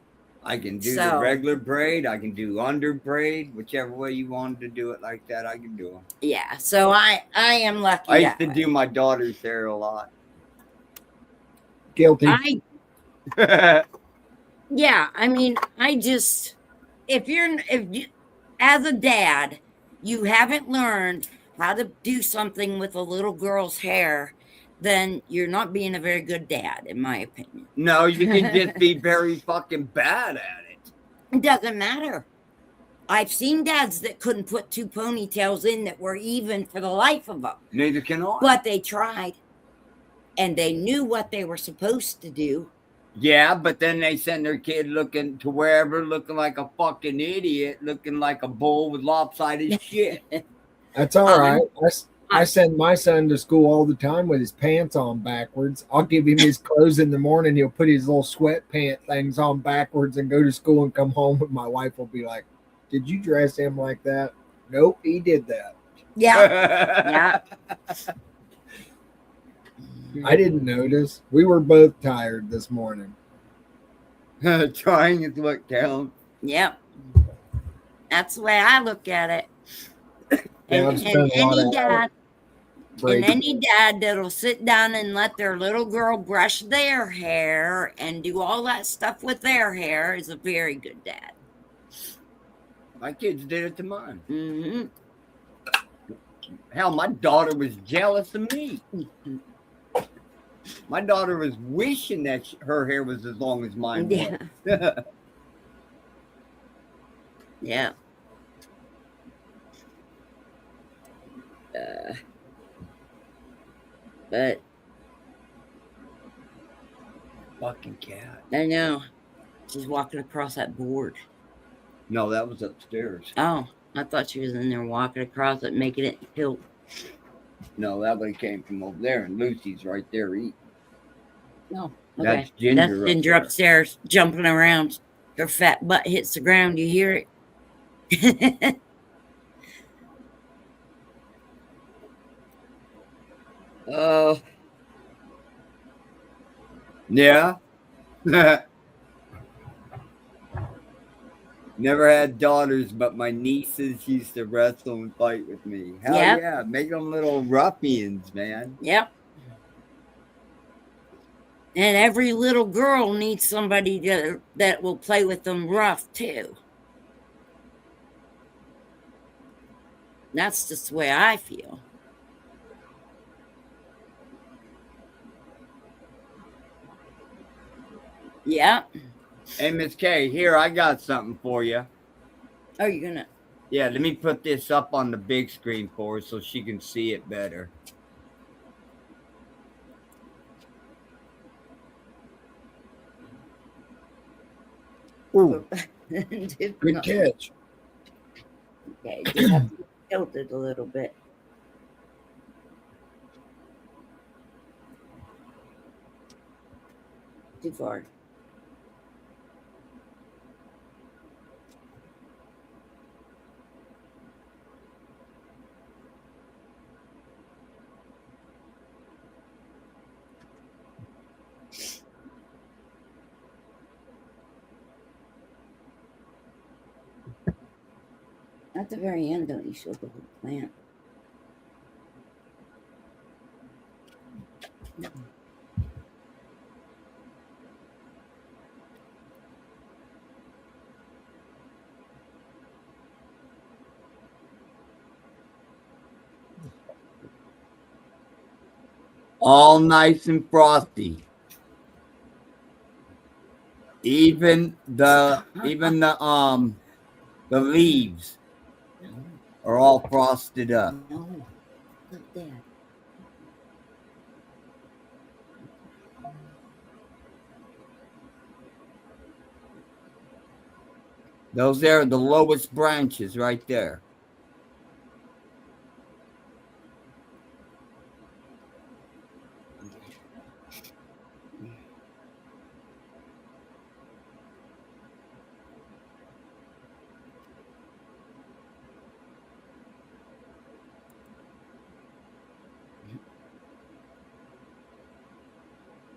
I can do the regular braid. I can do under braid, whichever way you wanted to do it like that. I can do them. Yeah, so I am lucky. I used to do my daughter's hair a lot. Guilty. Yeah, I mean, I just if you as a dad, you haven't learned how to do something with a little girl's hair, then you're not being a very good dad, in my opinion. No, you can just be very fucking bad at it. It doesn't matter. I've seen dads that couldn't put two ponytails in that were even for the life of them. Neither can I. But they tried. And they knew what they were supposed to do. Yeah, but then they send their kid looking to wherever, looking like a fucking idiot, looking like a bull with lopsided shit. That's all right. I send my son to school all the time with his pants on backwards. I'll give him his clothes in the morning. He'll put his little sweatpant things on backwards and go to school and come home. And my wife will be like, "Did you dress him like that?" Nope, he did that. Yeah. I didn't notice. We were both tired this morning. Trying to look down. Yep. That's the way I look at it. Yeah, And any dad that'll sit down and let their little girl brush their hair and do all that stuff with their hair is a very good dad. My kids did it to mine. Mm-hmm. Hell, my daughter was jealous of me. My daughter was wishing that her hair was as long as mine was. Yeah. But Fucking cat. I know. She's walking across that board. No, that was upstairs. Oh, I thought she was in there walking across it, making it tilt. No, that one came from over there, and Lucy's right there eating. No. Okay. That's Ginger. That's Ginger upstairs jumping around. Her fat butt hits the ground. You hear it? Oh. Yeah. Never had daughters, but my nieces used to wrestle and fight with me. Hell Yep. yeah, make them little ruffians, man. Yep. And every little girl needs somebody that will play with them rough too. That's just the way I feel. Yeah. Hey, Miss K, here, I got something for you. Are you gonna? Yeah, let me put this up on the big screen for her so she can see it better. Ooh, Good catch. Okay, just have to tilt it a little bit. Too far. At the very end, don't you show the whole plant? No. all nice and frosty. Even the leaves No, are all frosted up. no. Look there. Those there are the lowest branches right there.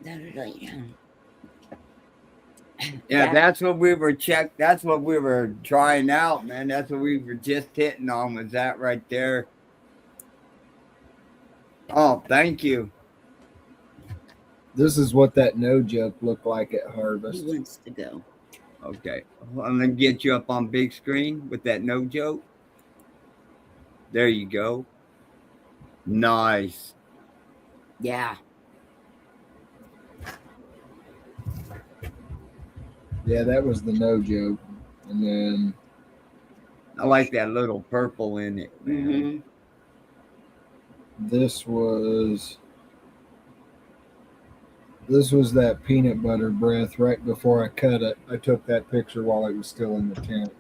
Yeah. Yeah, that's what we were that's what we were trying out, man. That's what we were just hitting on, was that right there. Oh, thank you. This is what that no joke looked like at He harvest. wants to go. Okay. I'm gonna get you up on big screen with that no joke. There you go. Nice. Yeah. Yeah, that was the no joke. And then I like that little purple in it, man. this was that peanut butter breath right before I cut it. I took that picture while it was still in the tent.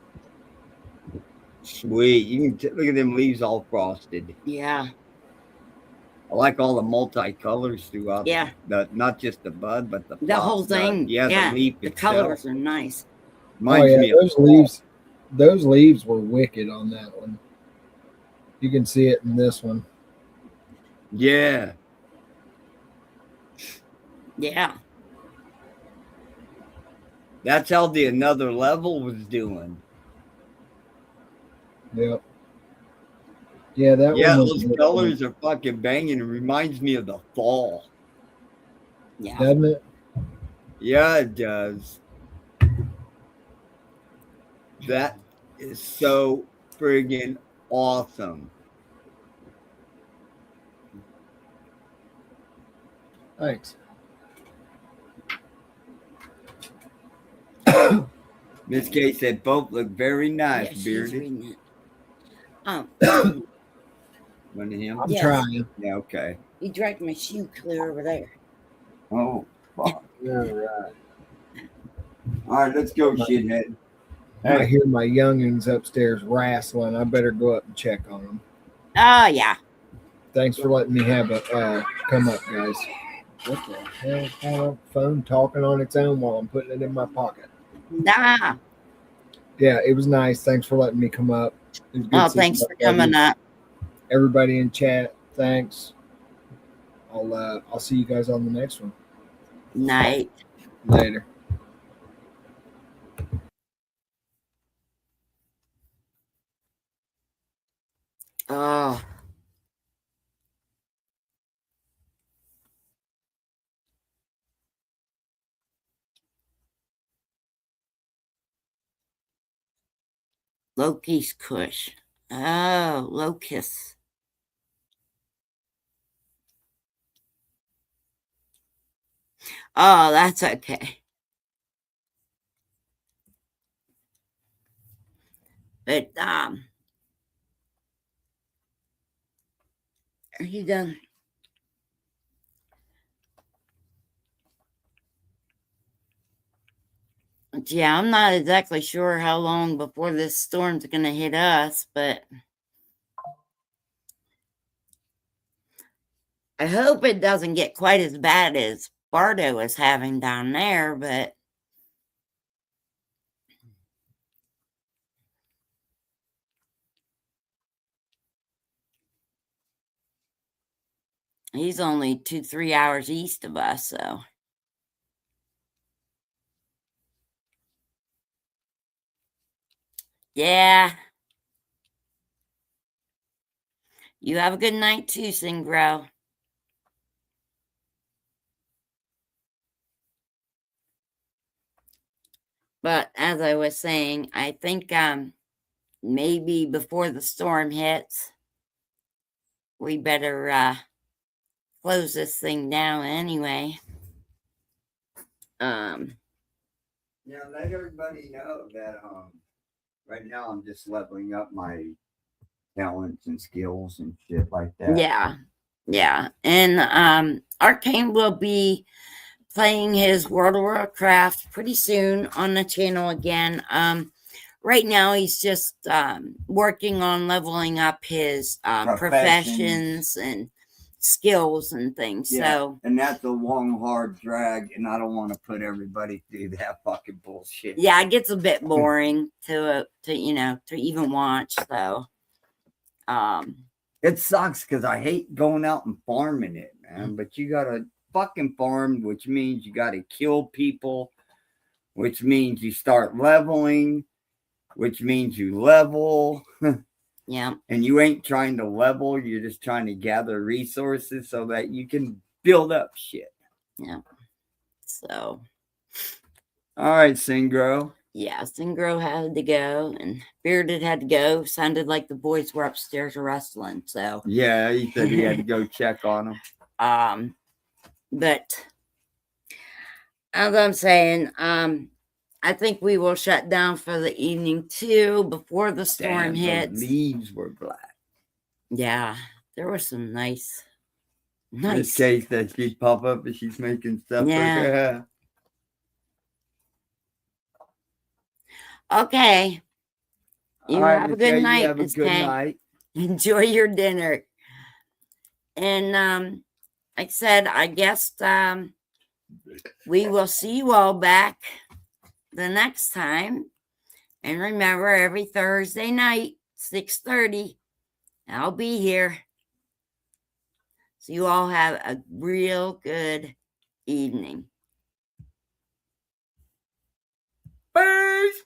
Sweet. You can look at them leaves all frosted. Yeah. I like all the multicolors throughout. Yeah. Not just the bud, but the whole thing. yeah, the leaf The itself. colors are nice. Reminds me of those leaves were wicked on that one. You can see it in this one. Yeah. Yeah. That's how the Another Level was doing. Yep. Yeah, that Yeah, one. those colors are fucking banging. It reminds me of the fall. Yeah. Doesn't it? Yeah, it does. That is so friggin' awesome. Thanks. Miss K said both look very nice, Yeah, she's bearded. reading it. One of him? I'm Yes. trying. Yeah, okay. He dragged my shoe clear over there. Oh, fuck. All right. All right, let's go, shithead. I Hey, hear my youngins upstairs wrestling. I better go up and check on them. Oh, yeah. Thanks for letting me have a come up, guys. What the hell? Call phone talking on its own while I'm putting it in my pocket. Nah. Yeah, it was nice. Thanks for letting me come up. It was good Oh, seeing thanks for everybody. coming up. Everybody in chat, thanks. I'll see you guys on the next one. Night. Later. Oh, Loki's Kush. Oh, locust. Oh, that's okay. But are you done? Yeah, I'm not exactly sure how long before this storm's gonna hit us, but I hope it doesn't get quite as bad as Bardo is having down there, but he's only 2-3 hours east of us, so yeah. You have a good night too, Singro. But as I was saying, I think maybe before the storm hits, we better close this thing down anyway. Yeah, let everybody know that right now I'm just leveling up my talents and skills and shit like that. Yeah. And Arcane will be playing his World of Warcraft pretty soon on the channel again. Right now he's just working on leveling up his professions and skills and things. Yeah, So and that's a long, hard drag, and I don't want to put everybody through that fucking bullshit. yeah, it gets a bit boring to even watch. So It sucks because I hate going out and farming it, man. But you gotta fucking farm, which means you gotta kill people, which means you start leveling, which means you level. yeah. And you ain't trying to level, you're just trying to gather resources so that you can build up shit. Yeah. So all right, Singro. Yeah, Singro had to go and Bearded had to go. Sounded like the boys were upstairs wrestling. So yeah, he said he had to go check on them. But as I'm saying, I think we will shut down for the evening too before the storm hits. The leaves were black. Yeah, there were some nice. This case that she'd pop up and she's making stuff. Yeah. Okay. You have a good night. Have a good night. Enjoy your dinner. And like I said, I guess we will see you all back the next time. And remember, every Thursday night, 6:30, I'll be here. So you all have a real good evening. Peace.